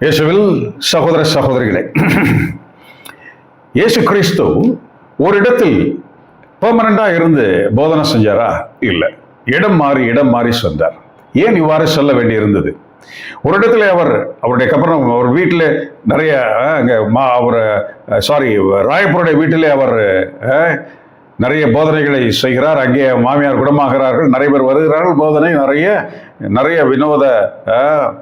இயேசுவில் சகோதர சகோதரிகளே, இயேசு கிறிஸ்து ஒரு இடத்தில் பெர்மனண்டா இருந்து போதனை செஞ்சாரா? இல்லை. இடம் மாறி சென்றார். ஏன் இவ்வாறு சொல்ல வேண்டி இருந்தது? ஒரு இடத்துல அவருடைய கப்பரம் அவர் வீட்டில் நிறைய ராயப்பருடைய வீட்டிலே அவர் நிறைய போதனைகளை செய்கிறார். அங்கே மாமியார் குணமாகிறார்கள், நிறைய பேர் வருகிறார்கள், போதனை நிறைய வினோத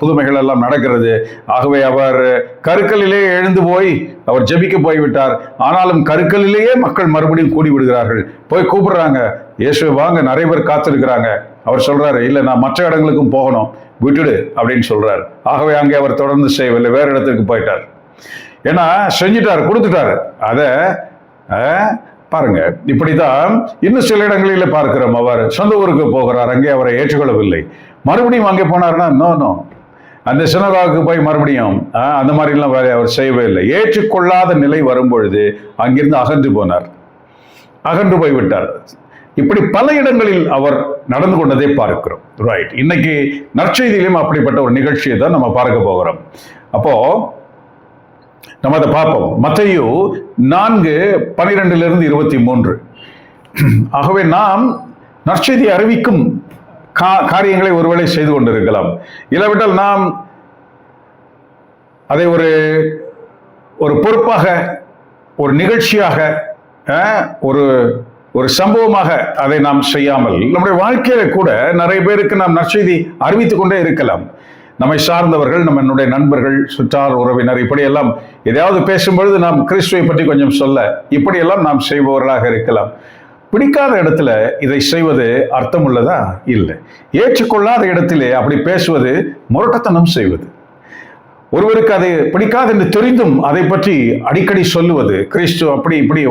புதுமைகள் எல்லாம் நடக்கிறது. ஆகவே அவர் கருக்கலிலே எழுந்து போய் அவர் ஜெபிக்க போய்விட்டார். ஆனாலும் கருக்கலிலேயே மக்கள் மறுபடியும் கூடி விடுகிறார்கள். போய் கூப்பிடுறாங்க, இயேசுவை வாங்க, நிறைய பேர் காத்திருக்கிறாங்க. அவர் சொல்றாரு, இல்லை, நான் மற்ற இடங்களுக்கும் போகணும், விட்டுடு அப்படின்னு சொல்றாரு. ஆகவே அங்கே அவர் தொடர்ந்து செய்யவில்லை, வேறு இடத்துக்கு போயிட்டார். ஏன்னா செஞ்சிட்டாரு, கொடுத்துட்டாரு. அதை பாருங்க. இப்படிதான் இன்னும் சில இடங்களில் பார்க்கிறோம். அவர் சொந்த ஊருக்கு போகிறார், அங்கே அவரை ஏற்றுக்கொள்ளவில்லை. மறுபடியும் அங்கே போனார்னா நோ, அந்த சினகாவுக்கு போய் மறுபடியும் அந்த மாதிரிலாம் வேலை அவர் செய்யவே இல்லை. ஏற்றுக்கொள்ளாத நிலை வரும்பொழுது அங்கிருந்து அகன்று போய்விட்டார். இப்படி பல இடங்களில் அவர் நடந்து கொண்டதை பார்க்கிறோம். ரைட். இன்னைக்கு நற்செய்தியிலும் அப்படிப்பட்ட ஒரு நிகழ்ச்சியை தான் நம்ம பார்க்க போகிறோம். அப்போ நம்ம அதை பார்ப்போம். மத்தேயு 4:12-23. ஆகவே நாம் நற்செய்தி அறிவிக்கும் காரியங்களை ஒருவேளை செய்து கொண்டிருக்கலாம். இல்லாவிட்டால் நாம் அதை ஒரு பொறுப்பாக, ஒரு நிகழ்ச்சியாக, ஒரு சம்பவமாக அதை நாம் செய்யாமல் நம்முடைய வாழ்க்கையில கூட நிறைய பேருக்கு நாம் நற்செய்தி அறிவித்துக் கொண்டே இருக்கலாம். நம்மை சார்ந்தவர்கள், நம்மளுடைய நண்பர்கள், சுற்றார் உறவினர், இப்படியெல்லாம் எதையாவது பேசும்பொழுது நாம் கிறிஸ்துவை பற்றி கொஞ்சம் சொல்ல, இப்படியெல்லாம் நாம் செய்பவர்களாக இருக்கலாம். பிடிக்காத இடத்துல இதை செய்வது அர்த்தம் உள்ளதா? இல்லை. ஏற்றுக்கொள்ளாத இடத்திலே அப்படி பேசுவது முரட்டத்தனம் செய்வது. ஒருவருக்கு அது பிடிக்காது என்று தெரிந்தும் அதை பற்றி அடிக்கடி சொல்லுவது கிறிஸ்து அப்படி இப்படி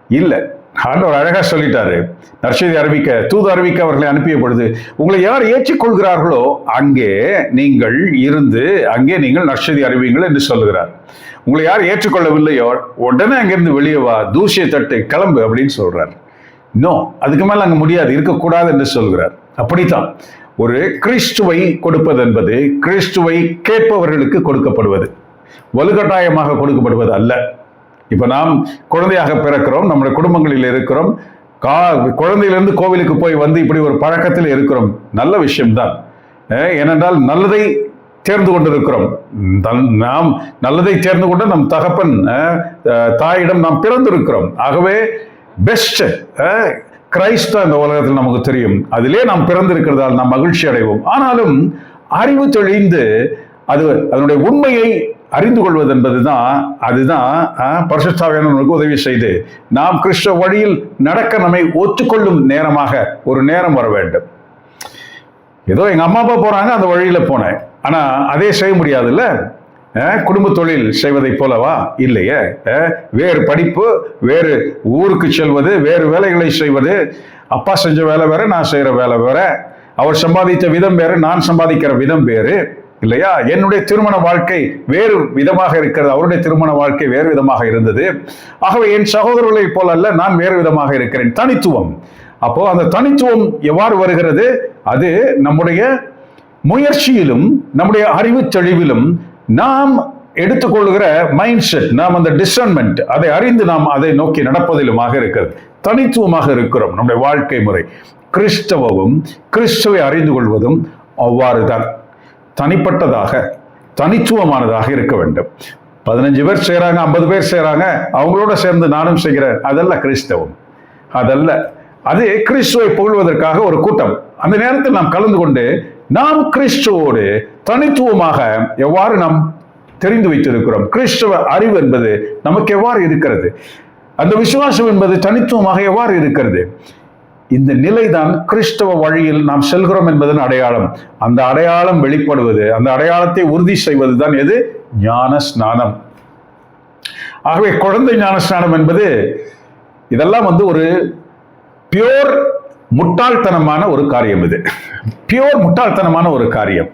இல்லை. ஆண்டவர் அழகா சொல்லிட்டாரு. நற்செய்தி அறிவிக்க, தூது அறிவிக்க அவர்களை அனுப்பிய பொழுது, உங்களை யார் ஏற்றுக்கொள்கிறார்களோ அங்கே நீங்கள் இருந்து அங்கே நீங்கள் நற்செய்தி அறிவிங்கள் என்று சொல்லுகிறார். உங்களை யார் ஏற்றுக்கொள்ளவில்லையோ உடனே அங்கிருந்து வெளியே வா, தூசியை தட்டு, கிளம்பு அப்படின்னு சொல்றார். நோ, அதுக்கு மேல அங்க முடியாது, இருக்கக்கூடாது என்று சொல்கிறார். அப்படித்தான் ஒரு கிறிஸ்துவை கொடுப்பது என்பது கிறிஸ்துவை கேட்பவர்களுக்கு கொடுக்கப்படுவது, வலுக்கட்டாயமாக கொடுக்கப்படுவது அல்ல. இப்ப நாம் குழந்தையாக பிறக்கிறோம், நம்முடைய குடும்பங்களில் இருக்கிறோம், குழந்தையிலிருந்து கோவிலுக்கு போய் வந்து இப்படி ஒரு பழக்கத்தில் இருக்கிறோம். நல்ல விஷயம்தான். ஏனென்றால் நல்லதை தேர்ந்து கொண்டிருக்கிறோம். நாம் நல்லதை தேர்ந்து கொண்டு நம் தகப்பன் தாயிடம் நாம் பிறந்திருக்கிறோம். ஆகவே பெஸ்ட் கிரைஸ்ட் இந்த உலகத்தில் நமக்கு தெரியும். அதிலே நாம் பிறந்திருக்கிறதால் நாம் மகிழ்ச்சி அடைவோம். ஆனாலும் அறிவு தெளிந்து அதனுடைய உண்மையை அறிந்து கொள்வது அதுதான் பரிசுத்த ஆவியானவருக்கு உதவி செய்து நாம் கிறிஸ்துவ வழியில் நடக்க நம்மை ஒத்துக்கொள்ளும் நேரமாக ஒரு நேரம் வர வேண்டும். ஏதோ எங்க அம்மா அப்பா போறாங்க, அந்த வழியில போனேன், ஆனா அதே செய்ய முடியாதுல்ல. குடும்ப தொழில் செய்வதை போலவா? இல்லையே. வேறு படிப்பு, வேறு ஊருக்கு செல்வது, வேறு வேலைகளை செய்வது. அப்பா செஞ்ச வேலை வேற, நான் செய்யற வேலை வேற. அவர் சம்பாதித்த விதம் வேறு, நான் சம்பாதிக்கிற விதம் வேறு, இல்லையா? என்னுடைய திருமண வாழ்க்கை வேறு விதமாக இருக்கிறது, அவருடைய திருமண வாழ்க்கை வேறு விதமாக இருந்தது. ஆகவே என் சகோதரர்களை போல அல்ல, நான் வேறு விதமாக இருக்கிறேன். தனித்துவம். அப்போ அந்த தனித்துவம் எவ்வாறு வருகிறது? அது நம்முடைய முயற்சியிலும் நம்முடைய அறிவு தெளிவிலும் நாம் எடுத்துக்கொள்கிற மைண்ட் செட், நாம் அந்த டிசர்ன்மெண்ட், அதை அறிந்து நாம் அதை நோக்கி நடப்பதிலுமாக இருக்கிறது. தனித்துவமாக இருக்கிறோம் நம்முடைய வாழ்க்கை முறை. கிறிஸ்துவை அறிந்து கொள்வதும் அவ்வாறுதான் தனிப்பட்டதாக, தனித்துவமானதாக இருக்க வேண்டும். 15 பேர் செய்யறாங்க, 50 பேர் செய்யறாங்க, அவங்களோட சேர்ந்து நானும் செய்கிறேன், அதல்ல கிறிஸ்தவம். அதல்ல. அது கிறிஸ்துவை புகழ்வதற்காக ஒரு கூட்டம். அந்த நேரத்தில் நாம் கலந்து கொண்டு நாம் கிறிஸ்துவோடு தனித்துவமாக எவ்வாறு நாம் தெரிந்து வைத்திருக்கிறோம், கிறிஸ்துவ அறிவு என்பது நமக்கு எவ்வாறு இருக்கிறது, அந்த விசுவாசம் என்பது தனித்துவமாக எவ்வாறு இருக்கிறது, இந்த நிலைதான் கிறிஸ்தவ வழியில் நாம் செல்கிறோம் என்பதன் அடையாளம். அந்த அடையாளம் வெளிப்படுவது, அந்த அடையாளத்தை உறுதி செய்வது தான் எது? ஞான ஸ்நானம். ஆகவே குழந்தை ஞான ஸ்நானம் என்பது இதெல்லாம் ஒரு பியோர் முட்டாள்தனமான ஒரு காரியம். இது பியோர் முட்டாள்தனமான ஒரு காரியம்.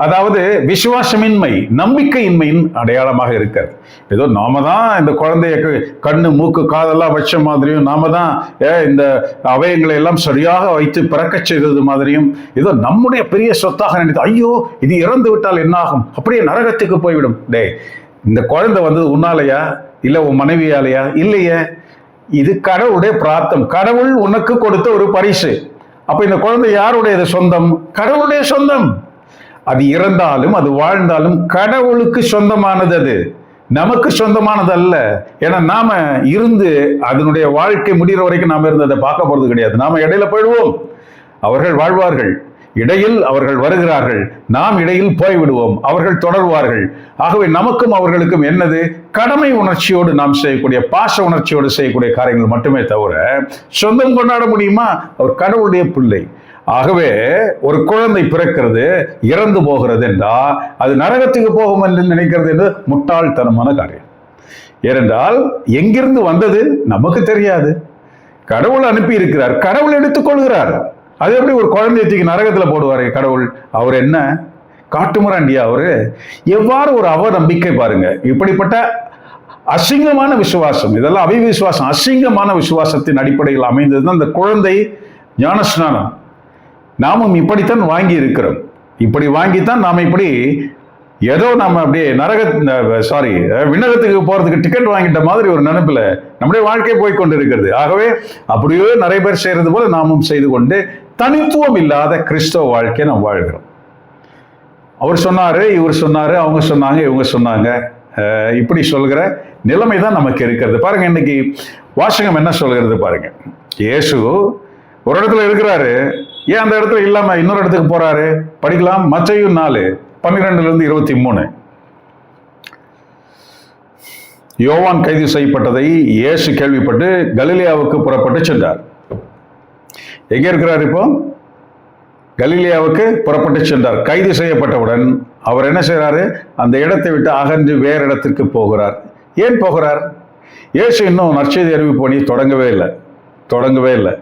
அதாவது விசுவாசமின்மை, நம்பிக்கையின்மையின் அடையாளமாக இருக்கிறது. ஏதோ நாம தான் இந்த குழந்தைய கண்ணு மூக்கு காதெல்லாம் வச்ச மாதிரியும், நாம தான் இந்த அவயங்களை எல்லாம் சரியாக வைத்து பிறக்க செய்தது மாதிரியும், ஏதோ நம்முடைய பெரிய சொத்தாக நினைத்து, ஐயோ இது இறந்து விட்டால் என்ன ஆகும், அப்படியே நரகத்துக்கு போய்விடும். இந்த குழந்தை வந்தது உன்னாலையா இல்ல உன் மனைவியாலையா? இல்லையே, இது கடவுளுடைய பிரார்த்தம், கடவுள் உனக்கு கொடுத்த ஒரு பரிசு. அப்ப இந்த குழந்தை யாருடையது? சொந்தம், கடவுளுடைய சொந்தம். அது இறந்தாலும் அது வாழ்ந்தாலும் கடவுளுக்கு சொந்தமானது, அது நமக்கு சொந்தமானது அல்ல. ஏன்னா நாம இருந்து அதனுடைய வாழ்க்கை முடிகிற வரைக்கும் நாம இருந்து அதை பார்க்க போறது கிடையாது. நாம இடையில போயிடுவோம், அவர்கள் வாழ்வார்கள், இடையில் அவர்கள் வருகிறார்கள், நாம் இடையில் போய்விடுவோம், அவர்கள் தொடர்வார்கள். ஆகவே நமக்கும் அவர்களுக்கும் என்னது? கடமை உணர்ச்சியோடு நாம் செய்யக்கூடிய, பாச உணர்ச்சியோடு செய்யக்கூடிய காரியங்கள் மட்டுமே தவிர சொந்தம் கொண்டாட முடியுமா? அவர் கடவுளுடைய பிள்ளை. ஆகவே ஒரு குழந்தை பிறக்கிறது, இறந்து போகிறது என்றால் அது நரகத்துக்கு போகும் என்று நினைக்கிறது என்று முட்டாள்தனமான காரியம். ஏனென்றால் எங்கிருந்து வந்தது நமக்கு தெரியாது. கடவுள் அனுப்பி இருக்கிறார், கடவுள் எடுத்துக்கொள்கிறார். அது எப்படி ஒரு குழந்தையை தூக்கி நரகத்துல போடுவாரு கடவுள்? அவர் என்ன காட்டுமிராண்டியா அவரு? எவ்வாறு ஒரு அவநம்பிக்கை பாருங்க. இப்படிப்பட்ட அசிங்கமான விசுவாசம், இதெல்லாம் அவிவிசுவாசம், அசிங்கமான விசுவாசத்தின் அடிப்படையில் அமைந்தது இந்த குழந்தை ஞானஸ்நானம். நாமும் இப்படித்தான் வாங்கி இருக்கிறோம். இப்படி வாங்கித்தான் நாம இப்படி ஏதோ நாம அப்படியே விண்ணகத்துக்கு போறதுக்கு டிக்கெட் வாங்கிட்ட மாதிரி ஒரு நினைப்புல நம்முடைய வாழ்க்கை போய்கொண்டு இருக்கிறது. ஆகவே அப்படியே நிறைய பேர் செய்யறது போல நாமும் செய்து கொண்டு தனித்துவம் இல்லாத கிறிஸ்தவ வாழ்க்கையை நாம் வாழ்கிறோம். அவர் சொன்னாரு, இவர் சொன்னாரு, அவங்க சொன்னாங்க, இவங்க சொன்னாங்க, இப்படி சொல்கிற நிலைமை தான் நமக்கு இருக்கிறது. பாருங்க, இன்னைக்கு வாசகம் என்ன சொல்கிறது பாருங்க. இயேசு ஒரு இடத்துல இருக்கிறாரு, ஏன் அந்த இடத்துல இல்லாம இன்னொரு இடத்துக்கு போறாரு? படிக்கலாம். மத்தேயு 4:12-23. யோவான் கைது செய்யப்பட்டதை இயேசு கேள்விப்பட்டு கலிலேயாவுக்கு புறப்பட்டு சென்றார். எங்க இருக்கிறார் இப்போ? கலிலேயாவுக்கு புறப்பட்டு சென்றார். கைது செய்யப்பட்டவுடன் அவர் என்ன செய்யறாரு? அந்த இடத்தை விட்டு அகன்று வேறு இடத்திற்கு போகிறார். ஏன் போகிறார்? இயேசு இன்னும் நற்செய்தி அறிவிப்பு பணி தொடங்கவே இல்லை.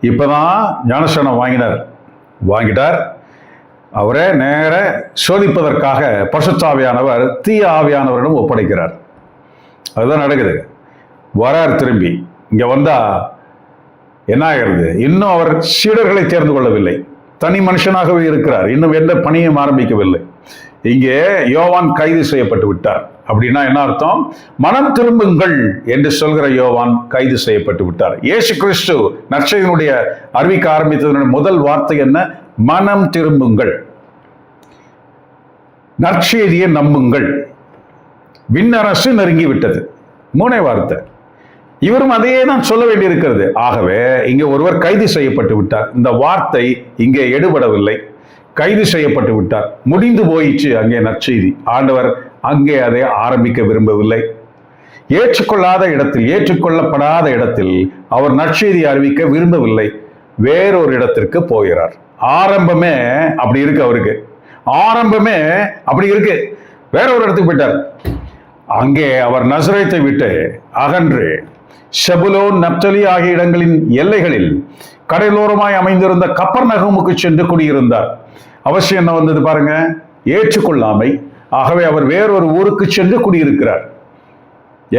இப்பதான் ஞானஸ்நானம் வாங்கிட்டார். அவரே நேர சோதிப்பதற்காக பரிசுத்த ஆவியானவர் தீய ஆவியானவரிடம் ஒப்படைக்கிறார். அதுதான் நடக்குது. வரார் திரும்பி. இங்க வந்தா என்ன ஆகிறது? இன்னும் அவர் சீடர்களை தேர்ந்து கொள்ளவில்லை, தனி மனுஷனாகவே இருக்கிறார், இன்னும் எந்த பணியும் ஆரம்பிக்கவில்லை. இங்கே யோவான் கைது செய்யப்பட்டு விட்டார். அப்படின்னா என்ன அர்த்தம்? மனம் திரும்புங்கள் என்று சொல்கிற யோவான் கைது செய்யப்பட்டு விட்டார். இயேசு கிறிஸ்து நற்செய்தியினுடைய அறிவிக்க ஆரம்பித்ததனுடைய முதல் வார்த்தை என்ன? மனம் திரும்புங்கள், நற்செய்தியை நம்புங்கள், விண்ணரசு நெருங்கி விட்டது. 3 வார்த்தை. இவரும் அதையே தான் சொல்ல வேண்டியிருக்கிறது. ஆகவே இங்கே ஒருவர் கைது செய்யப்பட்டு விட்டார். இந்த வார்த்தை இங்கே எடுபடவில்லை. கைது செய்யப்பட்டு விட்டார், முடிந்து போயிடுச்சு அங்கே நற்செய்தி. ஆண்டவர் அங்கே அதை ஆரம்பிக்க விரும்பவில்லை. ஏற்றுக்கொள்ளப்படாத இடத்தில் அவர் நற்செய்தி அறிவிக்க விரும்பவில்லை. வேறொரு இடத்திற்கு போகிறார். ஆரம்பமே அப்படி இருக்கு, அவருக்கு ஆரம்பமே அப்படி இருக்கு. வேற ஒரு இடத்துக்கு போயிட்டார். அங்கே அவர் நசரேத்தை விட்டு அகன்று செபுலோன், நப்தலி ஆகிய இடங்களின் எல்லைகளில் கடலோரமாய் அமைந்திருந்த கப்பர்நகமுக்கு சென்று குடியிருந்தார். அவசியம் என்ன வந்தது பாருங்க? ஏற்றுக்கொள்ளாமை. ஆகவே அவர் வேறொரு ஊருக்கு சென்று குடியிருக்கிறார்.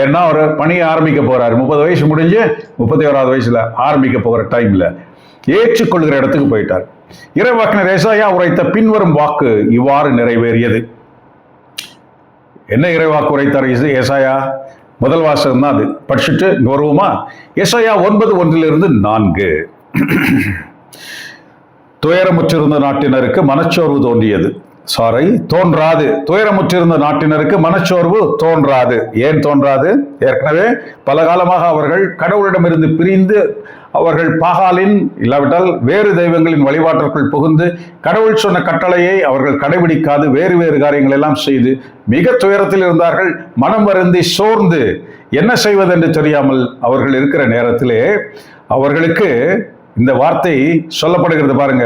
ஏன்னா அவர் பணியை ஆரம்பிக்க போறாரு. 30 வயசு முடிஞ்சு 31வது வயசுல ஆரம்பிக்க போகிற டைம்ல ஏற்றுக்கொள்கிற இடத்துக்கு போயிட்டார். இறைவாக்கினர் ஏசாயா உரைத்த பின்வரும் வாக்கு இவ்வாறு நிறைவேறியது. என்ன இறைவாக்கு உரைத்தார் ஏசாயா? முதல் வாசகம் தான் அது. படிச்சுட்டு வருவோமா? ஏசாயா 9:1-4. துயரமுற்றிருந்த நாட்டினருக்கு மனச்சோர்வு தோன்றாது. துயரமுற்றிருந்த நாட்டினருக்கு மனச்சோர்வு தோன்றாது. ஏன் தோன்றாது? ஏற்கனவே பல காலமாக அவர்கள் கடவுளிடமிருந்து பிரிந்து, அவர்கள் பாகாலின் இல்லாவிட்டால் வேறு தெய்வங்களின் வழிபாட்டிற்குள் புகுந்து, கடவுள் சொன்ன கட்டளையை அவர்கள் கடைபிடிக்காது வேறு காரியங்கள் எல்லாம் செய்து மிக துயரத்தில் இருந்தார்கள். மனம் வருந்தி சோர்ந்து என்ன செய்வதென்று தெரியாமல் அவர்கள் இருக்கிற நேரத்திலே அவர்களுக்கு இந்த வார்த்தை சொல்லப்படுகிறது பாருங்க.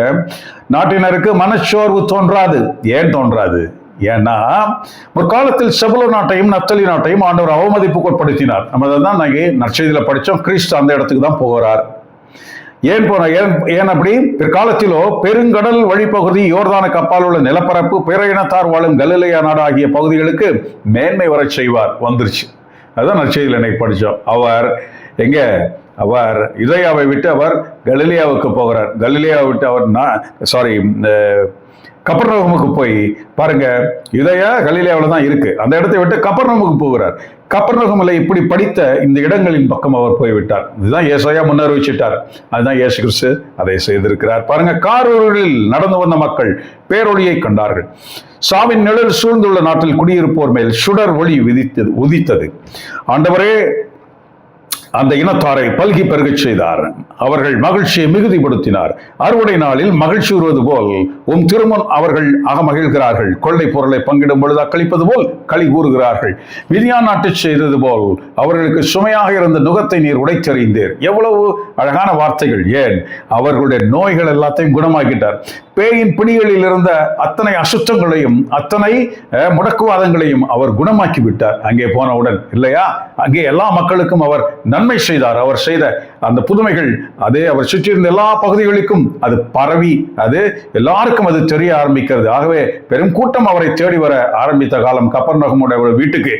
நாட்டினருக்கு மனச்சோர்வு தோன்றாது. ஏன் தோன்றாது? ஏன்னா ஒரு காலத்தில் செபுலோ நாட்டையும் நப்தலி நாட்டையும் ஆண்டவர் அவமதிப்புக்குட்படுத்தினார். நம்ம தான் நற்செய்தியில படித்தோம். கிறிஸ்து அந்த இடத்துக்கு தான் போகிறார். ஏன் அப்படி? பிற்காலத்திலோ பெருங்கடல் வழிப்பகுதி, யோர்தானுக்கு அப்பால் உள்ள நிலப்பரப்பு, பிற இனத்தார் வாழும் கலிலேயா நாடு ஆகிய பகுதிகளுக்கு மேன்மை வரச் செய்வார். வந்துருச்சு. அதுதான் நற்செய்தியில் எனக்கு படித்தோம். அவர் யூதேயாவை விட்டு அவர் கலிலேயாவுக்கு போகிறார். கலிலேயாவை விட்டு அவர் கப்பர்நகமுக்கு போய் பாருங்க, யூதேயா கலிலேயாவில் தான் இருக்கு. அந்த இடத்தை விட்டு கப்பர்நகமுக்கு போகிறார். கப்பர்நகமில் இப்படி படித்த இந்த இடங்களின் பக்கம் அவர் போய்விட்டார். இதுதான் ஏசாயா முன்னறிவிச்சிட்டார். அதுதான் இயேசு கிறிஸ்து அதை செய்திருக்கிறார். பாருங்க, காரூரில் நடந்து வந்த மக்கள் பேரொளியை கண்டார்கள். சாவின் நிழல் சூழ்ந்துள்ள நாட்டில் குடியிருப்போர் மேல் சுடர் ஒளி உதித்தது. ஆண்டவரே அந்த இனத்தாரை பல்கி பெருகச் செய்தார். அவர்கள் மகிழ்ச்சியை மிகுதிப்படுத்தினார். அறுவடை நாளில் மகிழ்ச்சி வருவது போல் திருமண் அவர்கள் அகமகிழ்கிறார்கள். கொள்ளை பொருளை பங்கிடும் பொழுது அக்களிப்பது போல் களி கூறுகிறார்கள். மிதியான் நாட்டு செய்தது போல் அவர்களுக்கு சுமையாக இருந்த நுகத்தை நீர் உடைத்தெறிந்தீர். எவ்வளவு அழகான வார்த்தைகள்! ஏன் அவர்களுடைய நோய்கள் எல்லாத்தையும் குணமாக்கிட்டார். பேயின் பிடிகளில் இருந்த அத்தனை அசுத்தங்களையும் அத்தனை முடக்குவாதங்களையும் அவர் குணமாக்கி விட்டார். அங்கே போனவுடன் இல்லையா, அங்கே எல்லா மக்களுக்கும் அவர் நன்மை செய்தார். அவர் செய்த அந்த புதுமைகள் அது அவர் சுற்றியிருந்த எல்லா பகுதிகளுக்கும் அது பரவி அது எல்லாருக்கும் அது தெரிய ஆரம்பிக்கிறது. ஆகவே பெரும் கூட்டம் அவரை தேடி வர ஆரம்பித்த காலம் கப்பர்நகமுடைய வீட்டுக்கு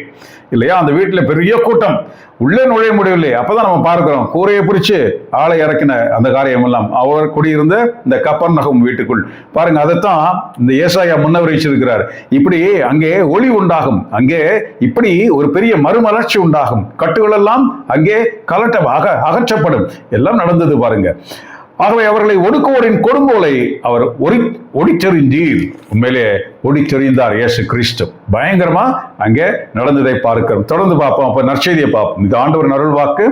இல்லையா. அந்த வீட்டில் பெரிய கூட்டம், உள்ளே நுழைய முடியவில்லை. அப்பதான் நம்ம பார்க்கிறோம், கூரையை பிடிச்சு ஆளை இறக்கின அந்த காரியம் எல்லாம் அவர் குடியிருந்த இந்த கப்பர்நகம் வீட்டுக்குள். பாருங்க, அதைத்தான் இந்த ஏசாயா முன்னவரிச்சிருக்கிறார். இப்படி அங்கே ஒளி உண்டாகும், அங்கே இப்படி ஒரு பெரிய மறுமலர்ச்சி உண்டாகும், கட்டுகள் எல்லாம் அங்கே அகற்றப்படும். எல்லாம் நடந்தது பாருங்க. ஆகவே அவர்களை ஒடுக்குவோரின் கொடுங்கோலை அவர் ஒடிச்செறிந்தீர். உண்மையிலே ஒடிச்செறிந்தார் இயேசு கிறிஸ்து. பயங்கரமா அங்கே நடந்ததை பார்க்கிறோம். தொடர்ந்து பார்ப்போம். அப்ப நற்செய்தியை பார்ப்போம். இது ஆண்டவர் அருள் வாக்கு.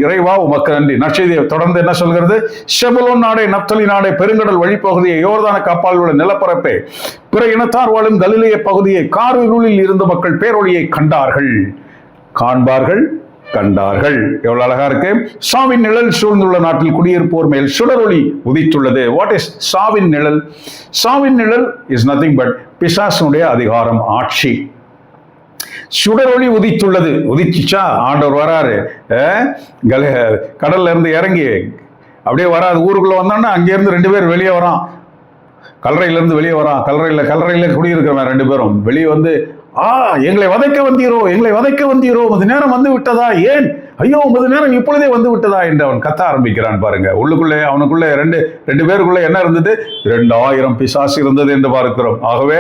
இறைவா உமக்கு நன்றி. நற்செய்தியை தொடர்ந்து என்ன சொல்கிறது? செபுலோன் நாடே, நப்தலி நாடே, பெருங்கடல் வழிப்பகுதியை, யோர்தானுக்கு அப்பால் உள்ள நிலப்பரப்பே, பிற இனத்தார் வாழும் கலிலேய பகுதியை, காரிருளில் இருந்த மக்கள் பேரொளியை கண்டார்கள். காண்பார்கள், கண்டார்கள். எவ்வளவு அழகா இருக்கு! சாவின் நிழல் சூழ்ந்துள்ள நாட்டில் குடியிருப்போர் மேல் சுடரொளி உதித்துள்ளது. வாட் இஸ் சாவின் நிழல்? சாவின் நிழல் இஸ் நத்திங் பட் பிசாசுடைய அதிகாரம், ஆட்சி. சுடரொளி உதித்துள்ளது. உதிச்சுச்சா? ஆண்டவர் வராரு, கடல்ல இருந்து இறங்கி அப்படியே வராது. ஊருக்குள்ள வந்தோன்னா அங்கே இருந்து 2 பேர் வெளியே வரான். கல்லறையிலிருந்து வெளியே வரான். கல்லறையில குடியிருக்கிறவன் 2 பேரும் வெளியே வந்து, எங்களை வதைக்க வந்தீரோ, எங்களை வதைக்க வந்தீரோ, உமது நேரம் வந்து விட்டதா? ஏன்? ஐயோ, உமது நேரம் இப்பொழுதே வந்து விட்டதா என்று அவன் கத்த ஆரம்பிக்கிறான். பாருங்க, உள்ளுக்குள்ளே அவனுக்குள்ளே ரெண்டு பேருக்குள்ள என்ன இருந்தது? 2000 பிசாசு இருந்தது என்று பார்க்கிறோம். ஆகவே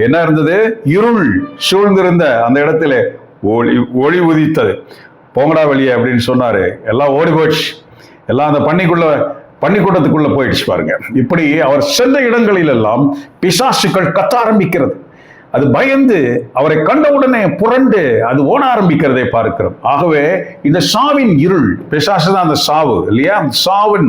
என்ன இருந்தது? இருள் சூழ்ந்திருந்த அந்த இடத்திலே ஒளி உதித்தது. போங்கடா வெளியே அப்படின்னு சொன்னாரு. எல்லாம் ஓடி போயிடுச்சு. எல்லாம் அந்த பன்னிக்கூடத்துக்குள்ள போயிடுச்சு. பாருங்க, இப்படி அவர் சென்ற இடங்களில் எல்லாம் பிசாசுகள் கத்த ஆரம்பிக்கிறது. அது பயந்து அவரை கண்டவுடனே புரண்டு அது ஓட ஆரம்பிக்கிறதை பார்க்கிறோம். ஆகவே இந்த சாவின் இருள், பிசாசு தான் அந்த சாவு இல்லையா, சாவின்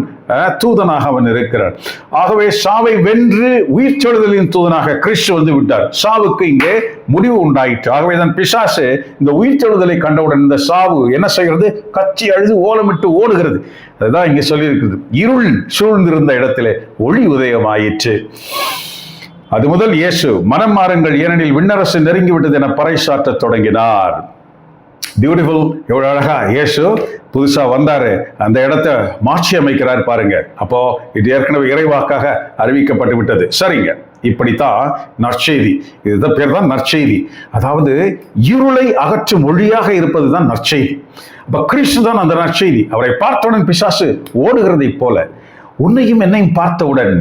தூதனாக அவன் இருக்கிறான். ஆகவே சாவை வென்று உயிர்த்தெழுதலின் தூதனாக கிறிஸ்து வந்து விட்டார். சாவுக்கு இங்கே முடிவு உண்டாயிற்று. ஆகவே தான் பிசாசு இந்த உயிர்த்தெழுதலை கண்டவுடன் இந்த சாவு என்ன செய்கிறது? கச்சி அழுது ஓலமிட்டு ஓடுகிறது. அதுதான் இங்கே சொல்லியிருக்கிறது. இருள் சூழ்ந்திருந்த இடத்திலே ஒளி உதயமாயிற்று. அது முதல் இயேசு மனம் மாறுங்கள், ஏனெனில் விண்ணரசு நெருங்கிவிட்டது என பறைசாற்ற தொடங்கினார். பியூட்டிஃபுல்! எவ்வளவு அழகா இயேசு புதுசா வந்தாரு, அந்த இடத்தை மாற்றி அமைக்கிறார் பாருங்க. அப்போ இது ஏற்கனவே இறைவாக்காக அறிவிக்கப்பட்டு விட்டது. சரிங்க, இப்படித்தான் நற்செய்தி. இதுதான் பேர் தான் நற்செய்தி. அதாவது இருளை அகற்றும் ஒளியாக இருப்பது தான் நற்செய்தி. அப்ப கிறிஸ்து தான் அந்த நற்செய்தி. அவரை பார்த்தவுடன் பிசாசு ஓடுகிறதை போல உன்னையும் என்னையும் பார்த்தவுடன்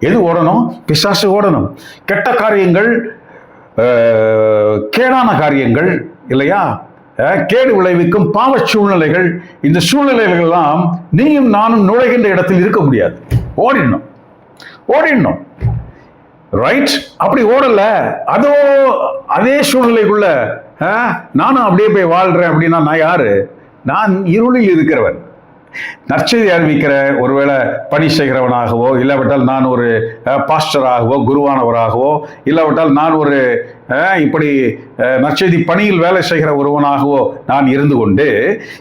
எது ஓடணும்? பிசாசு ஓடணும். கெட்ட காரியங்கள், கேடான காரியங்கள் இல்லையா, கேடு விளைவிக்கும் பாவ சூழ்நிலைகள், இந்த சூழ்நிலைகள் எல்லாம் நீயும் நானும் நுழைகின்ற இடத்தில் இருக்க முடியாது. ஓடிடணும். ரைட்? அப்படி ஓடல, அதே சூழ்நிலைக்குள்ள நானும் அப்படியே போய் வாழ்றேன் அப்படின்னா நான் யாரு? நான் இருளில் இருக்கிறவன். நற்செய்தி அறிவிக்கிற ஒருவேளை பணி செய்கிறவனாகவோ, இல்லாவிட்டால் நான் ஒரு பாஸ்டராகவோ, குருவானவராகவோ, இல்லாவிட்டால் நான் ஒரு இப்படி நற்செய்தி பணியில் வேலை செய்கிற ஒருவனாகவோ நான் இருந்து கொண்டு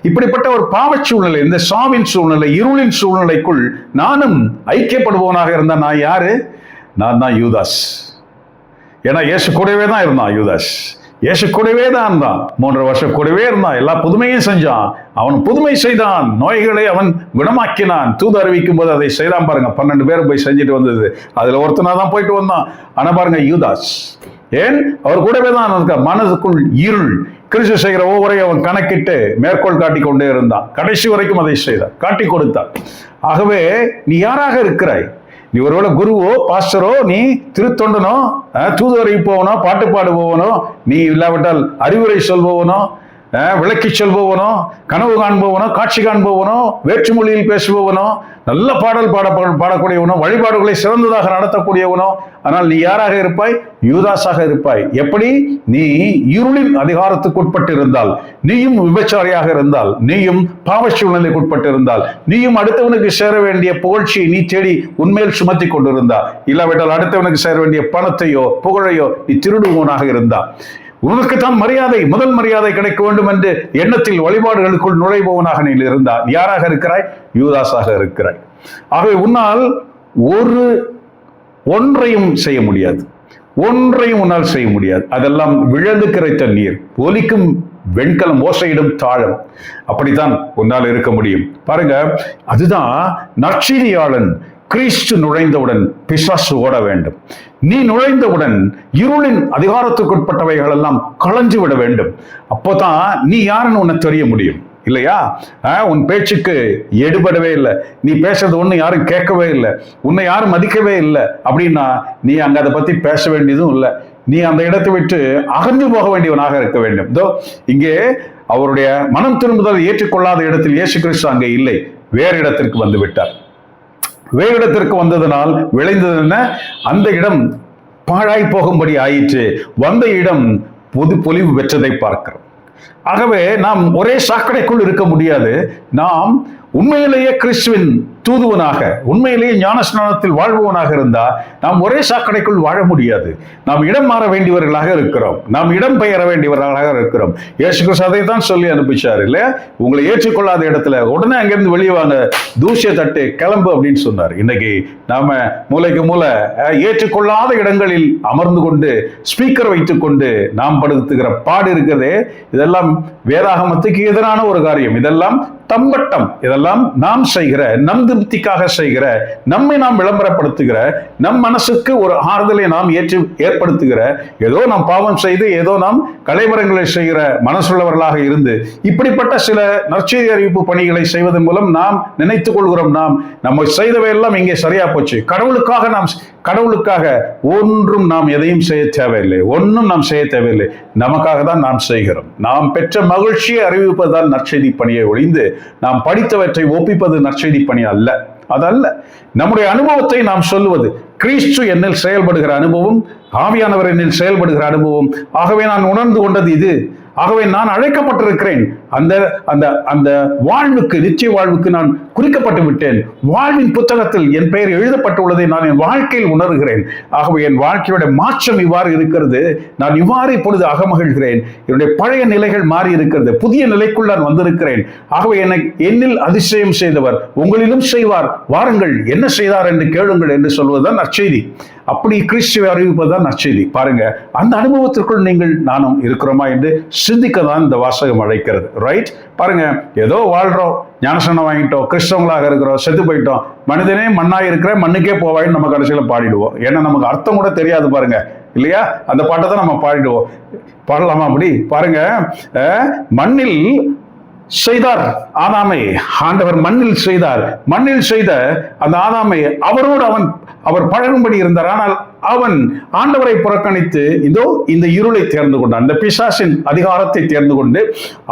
இப்படிப்பட்ட ஒரு பாவச் சூழ்நிலை, இந்த சாவின் சூழ்நிலை, இருளின் சூழ்நிலைக்குள் நானும் ஐக்கியப்படுபவனாக இருந்தா நான் யாரு? நான் தான் யூதாஸ். ஏன்னா இயேசு கூடவே தான் இருந்தான் யூதாஸ். இயேசு கூடவே தான் இருந்தான், 3 வருஷம் கூடவே இருந்தான், எல்லா புதுமையும் செஞ்சான். அவன் புதுமை செய்தான், நோய்களை அவன் குணமாக்கினான். தூது அறிவிக்கும் போது அதை செய்தான் பாருங்க. 12 பேர் போய் செஞ்சுட்டு வந்தது, அதுல ஒருத்தனா தான் போயிட்டு வந்தான். ஆனா பாருங்க, யூதாஸ் ஏன் அவர் கூடவே தான் இருக்க, மனதுக்குள் இருள். கிறிஸ்து செய்கிற ஒவ்வொருவரையும் அவன் கணக்கிட்டு மேற்கோள் காட்டி கொண்டே இருந்தான். கடைசி வரைக்கும் அதை செய்தான், காட்டி கொடுத்தான். ஆகவே நீ யாராக இருக்கிறாய்? நீ ஒருவேளை குருவோ பாஸ்டரோ, நீ திருத்தொண்டனோ, தூது அறிவிப்பவனோ, பாட்டு பாடுபவனோ, நீ இல்லாவிட்டால் அறிவுரை சொல்பவனோ, விளக்கி சொல்பவனோ, கனவு காண்பவனோ, காட்சி காண்பவனோ, வேற்றுமொழியில் பேசுபவனோ, நல்ல பாடல் பாடக்கூடியவனோ, வழிபாடுகளை சிறந்ததாக நடத்தக்கூடியவனோ, ஆனால் நீ யாராக இருப்பாய்? யூதாஸாக இருப்பாய். எப்படி? நீ இருளின் அதிகாரத்துக்கு உட்பட்டு இருந்தால், நீயும் விபச்சாரியாக இருந்தால், நீயும் பாவ சூழ்நிலைக்கு உட்பட்டு இருந்தால், நீயும் அடுத்தவனுக்கு சேர வேண்டிய புகழ்ச்சியை நீ தேடி உண்மையில் சுமத்தி கொண்டிருந்தா, இல்லாவிட்டால் அடுத்தவனுக்கு சேர வேண்டிய பணத்தையோ புகழையோ நீ திருடுவோனாக இருந்தா, உனக்குத்தான் மரியாதை, முதல் மரியாதை கிடைக்க வேண்டும் என்று எண்ணத்தில் வழிபாடுகளுக்குள் நுழைபவனாக நீ இருந்தால் யாராக இருக்கிறாய்? யூதாஸாக இருக்கிறாய். ஆகவே உன்னால் ஒன்றையும் செய்ய முடியாது, ஒன்றையும் உன்னால் செய்ய முடியாது. அதெல்லாம் விழுந்து கிரைத்த நீர், ஒலிக்கும் வெண்கலம், ஓசையிடும் தாழம். அப்படித்தான் உன்னால் இருக்க முடியும். பாருங்க, அதுதான் நற்செய்தியாளன் கிறிஸ்து நுழைந்தவுடன் பிசாசு ஓட வேண்டும். நீ நுழைந்தவுடன் இருளின் அதிகாரத்துக்குட்பட்டவைகள் எல்லாம் களைஞ்சு விட வேண்டும். அப்போதான் நீ யாருன்னு உன்னை தெரிய முடியும், இல்லையா? உன் பேச்சுக்கு எடுபடவே இல்லை, நீ பேசுறது ஒண்ணு யாரும் கேட்கவே இல்லை, உன்னை யாரும் மதிக்கவே இல்லை அப்படின்னா நீ அங்க அதை பத்தி பேச வேண்டியதும் இல்லை. நீ அந்த இடத்தை விட்டு அகன்று போக வேண்டியவனாக இருக்க வேண்டும். இதோ இங்கே அவருடைய மனம் திரும்புதல் ஏற்றுக்கொள்ளாத இடத்தில் இயேசு கிறிஸ்து அங்கே இல்லை, வேறு இடத்திற்கு வந்து விட்டார். வேறு இடத்திற்கு வந்ததனால் விளைந்தது என்ன? அந்த இடம் பாழாய் போகும்படி ஆயிற்று, வந்த இடம் பொது பொலிவு பெற்றதை பார்க்கிறோம். ஆகவே நாம் ஒரே சாக்கடைக்குள் இருக்க முடியாது. நாம் உண்மையிலேயே கிறிஸ்துவின் தூதுவனாக, உண்மையிலேயே ஞானஸ்நானத்தில் வாழ்பவனாக இருந்தால் நாம் ஒரே சாக்கடைக்குள் வாழ முடியாது. நாம் இடம் மாற வேண்டியவர்களாக இருக்கிறோம், நாம் இடம் பெயர வேண்டியவர்களாக இருக்கிறோம். இயேசு கிறிஸ்து அதை தான் சொல்லி அனுப்பிச்சார் இல்லையா? உங்களை ஏற்றுக்கொள்ளாத இடத்துல உடனே அங்கிருந்து வெளியே வாங்க, தூசிய தட்டு கிளம்பு அப்படின்னு சொன்னார். இன்னைக்கு நாம மூளைக்கு மூளை ஏற்றுக்கொள்ளாத இடங்களில் அமர்ந்து கொண்டு ஸ்பீக்கர் வைத்துக் கொண்டு நாம் படுத்துகிற பாடு இருக்கிறதே, இதெல்லாம் வேதாகமத்துக்கு எதிரான ஒரு காரியம். இதெல்லாம் தம்பட்டம். இதெல்லாம் நாம் செய்கிற, நம் திருப்திக்காக செய்கிற, நம்மை நாம் விளம்பரப்படுத்துகிற, நம் மனசுக்கு ஒரு ஆறுதலை நாம் ஏற்படுத்துகிற, ஏதோ நாம் பாவம் செய்து ஏதோ நாம் கலைவரங்களை செய்கிற மனசுள்ளவர்களாக இருந்து இப்படிப்பட்ட சில நற்செய்தி அறிவிப்பு பணிகளை செய்வதன் மூலம் நாம் நினைத்துக் கொள்கிறோம், நாம் நம்ம செய்தவையெல்லாம் இங்கே சரியா போச்சு. கடவுளுக்காக ஒன்றும் நாம் எதையும் செய்ய தேவையில்லை, ஒன்றும் நாம் செய்ய தேவையில்லை. நமக்காக தான் நாம் செய்கிறோம். நாம் பெற்ற மகிழ்ச்சியை அறிவிப்பதுதான் நற்செய்தி பணியை ஒழிந்து நாம் படித்தவற்றை ஒப்பிப்பது நற்செய்தி பணி அல்ல. அதல்ல, நம்முடைய அனுபவத்தை நாம் சொல்லுவது. கிறிஸ்து என்னில் செயல்படுகிற அனுபவம், ஆவியானவர் என்னில் செயல்படுகிற அனுபவம். ஆகவே நான் உணர்ந்து கொண்டது இது. ஆகவே நான் அழைக்கப்பட்டிருக்கிறேன். அந்த அந்த அந்த வாழ்வுக்கு, நிச்சய வாழ்வுக்கு நான் குறிக்கப்பட்டு விட்டேன். வாழ்வின் புத்தகத்தில் என் பெயர் எழுதப்பட்டுள்ளதை நான் என் வாழ்க்கையில் உணர்கிறேன். ஆகவே என் வாழ்க்கையோட மாற்றம் இவ்வாறு இருக்கிறது. நான் இவ்வாறு இப்பொழுது அகமகிழ்கிறேன். என்னுடைய பழைய நிலைகள் மாறி இருக்கிறது, புதிய நிலைக்குள் நான் வந்திருக்கிறேன். ஆகவே என்னில் அதிசயம் செய்தவர் உங்களிலும் செய்வார், வாருங்கள் என்ன செய்தார் என்று கேளுங்கள் என்று சொல்வதுதான் நற்செய்தி. அப்படி கிறிஸ்துவை அறிவிப்பதுதான் நற்செய்தி. பாருங்க, அந்த அனுபவத்திற்குள் நீங்கள் நானும் இருக்கிறோமா என்று சிந்திக்க தான் இந்த வாசகம் அழைக்கிறது. ரைட்? பாருங்க, ஏதோ வாழ்றோம், ஞானஸ்நானம் வாங்கிட்டோம், கிறிஸ்தவங்களாக இருக்கிறோம், செத்து போயிட்டோம், மனிதனே மண்ணாய் இருக்கிற மண்ணுக்கே போவாயின்னு நம்ம கடைசியில பாடிடுவோம். ஏன்னா நமக்கு அர்த்தம் கூட தெரியாது பாருங்க, இல்லையா? அந்த பாட்டை தான் நம்ம பாடிடுவோம். பாடலாமா அப்படி? பாருங்க, மண்ணில் செய்தார் ஆதாமை, ஆண்டவர் மண்ணில் செய்தார். மண்ணில் செய்த அந்த ஆதாமை அவரோடு அவர் பழகும்படி இருந்தார். ஆனால் அவன் ஆண்டவரை புறக்கணித்து இதோ இந்த இருளை தேர்ந்து கொண்டான், இந்த பிசாசின் அதிகாரத்தை தேர்ந்து கொண்டு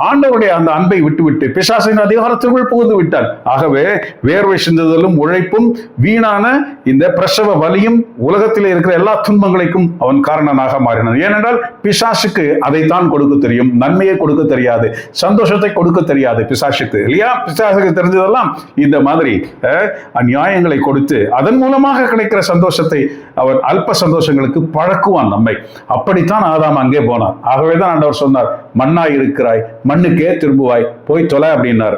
ஆண்டவருடைய அந்த அன்பை விட்டுவிட்டு பிசாசின் அதிகாரத்திற்குள் புகுந்து விட்டான். ஆகவே வேர்வை சிந்துதலும் உழைப்பும் வீணான இந்த பிரசவ வலியும் உலகத்தில் இருக்கிற எல்லா துன்பங்களுக்கும் அவன் காரணனாக மாறினான். ஏனென்றால் பிசாசுக்கு அதைத்தான் கொடுக்க தெரியும், நன்மையை கொடுக்க தெரியாது, சந்தோஷத்தை கொடுக்க தெரியாது பிசாசுக்கு, இல்லையா? பிசாசுக்கு தெரிஞ்சதெல்லாம் இந்த மாதிரி அநியாயங்களை கொடுத்து அதன் மூலமாக கிடைக்கிற சந்தோஷத்தை அவன் அல்ப சந்தோஷங்களுக்கு பழக்குவான் நம்மை. அப்படித்தான் ஆதாம் அங்கே போனான். ஆகவேதான் ஆண்டவர் சொன்னார், மண்ணாய் இருக்கிறாய், மண்ணுக்கே திரும்புவாய், போய் தொலை அப்படின்னார்.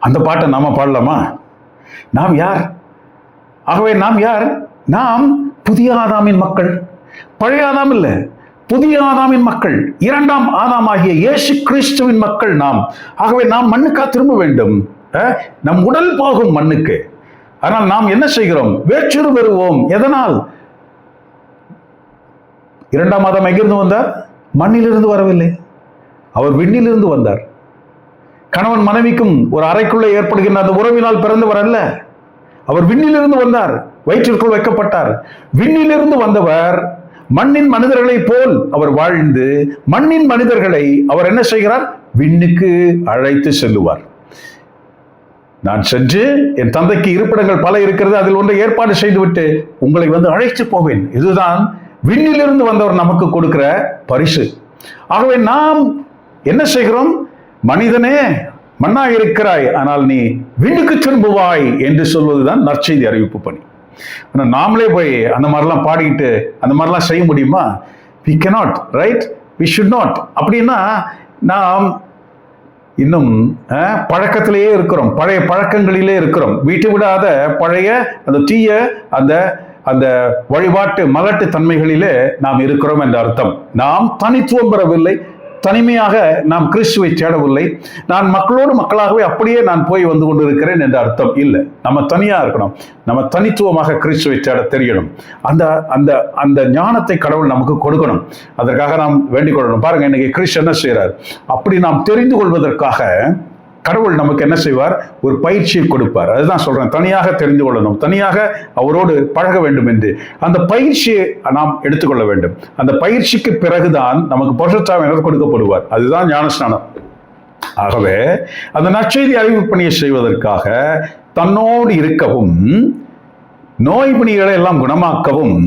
அந்த பாட்டை நாம பாடலாமா? நாம் யார்? ஆகவே நாம் யார்? நாம் புதிய ஆதாமின் மக்கள். பழைய ஆதாம் இல்லை, புதிய ஆதாமின் மக்கள், இரண்டாம் ஆதாம் ஆகிய இயேசு கிறிஸ்துவின் மக்கள் நாம். ஆகவே நாம் மண்ணுக்கா திரும்ப வேண்டும். நம் உடல் போகும் மண்ணுக்கு. ஆனால் நாம் என்ன செய்கிறோம்? வேற்றுரு பெறுவோம். எதனால்? இரண்டாம் ஆதாம் எங்கிருந்து வந்தார்? மண்ணிலிருந்து வரவில்லை, அவர் விண்ணிலிருந்து வந்தார். கணவன் மனைவிக்கும் ஒரு அறைக்குள்ளே ஏற்படுகின்ற அந்த உறவினால் பிறந்தவர் அல்ல, அவர் விண்ணிலிருந்து வந்தார், வயிற்றிற்குள் வைக்கப்பட்டார். விண்ணிலிருந்து வந்தவர் மண்ணின் மனிதர்களை போல் அவர் வாழ்ந்து மண்ணின் மனிதர்களை அவர் என்ன செய்கிறார்? விண்ணுக்கு அழைத்து செல்லுவார். நான் சென்று என் தந்தைக்கு இருப்பிடங்கள் பல இருக்கிறது, அதில் ஒன்றை ஏற்பாடு செய்துவிட்டு உங்களை அழைத்து போவேன். இதுதான் விண்ணிலிருந்து வந்தவர் நமக்கு கொடுக்கிற பரிசு. ஆகவே நாம் என்ன செய்கிறோம்? மனிதனே, மண்ணா இருக்கிறாய், ஆனால் நீ விண்ணுக்கு திரும்புவாய் என்று சொல்வதுதான் நற்செய்தி அறிவிப்பு பணி. நாமளே போய் அந்த மாதிரிலாம் பாடிக்கிட்டு அந்த மாதிரிலாம் செய்ய முடியுமா? we cannot, right? we should not. அப்படின்னா நாம் இன்னும் பழக்கத்திலேயே இருக்கிறோம், பழைய பழக்கங்களிலே இருக்கிறோம். வீட்டு விடாத பழைய அந்த தீய அந்த அந்த வழிபாட்டு மலட்டு தன்மைகளிலே நாம் இருக்கிறோம் என்ற அர்த்தம். நாம் தனித்துவம் பெறவில்லை, தனிமையாக நாம் கிறிஸ்துவை தேடவில்லை. நான் மக்களோடு மக்களாகவே அப்படியே நான் போய் வந்து கொண்டிருக்கிறேன் என்ற அர்த்தம் இல்லை. நம்ம தனியா இருக்கணும், நம்ம தனித்துவமாக கிறிஸ்துவை தேட தெரியணும். அந்த அந்த அந்த ஞானத்தை கடவுள் நமக்கு கொடுக்கணும். அதற்காக நாம் வேண்டிக் கொள்ளணும். பாருங்க, இன்னைக்கு கிறிஸ்து என்ன செய்யறார்? அப்படி நாம் தெரிந்து கொள்வதற்காக கடவுள் நமக்கு என்ன செய்வார்? ஒரு பயிற்சியை கொடுப்பார். அதுதான் சொல்றேன், தனியாக தெரிந்து கொள்ளணும், தனியாக அவரோடு பழக வேண்டும் என்று. அந்த பயிற்சியை நாம் எடுத்துக்கொள்ள வேண்டும். அந்த பயிற்சிக்கு பிறகுதான் நமக்கு பரிசுத்தாவியானவர் கொடுக்கப்படுவார். அதுதான் ஞானஸ்நானம். ஆகவே அந்த நற்செய்தி அறிவிப்பு பணியை செய்வதற்காக தன்னோடு இருக்கவும், நோய் பணிகளை எல்லாம் குணமாக்கவும்,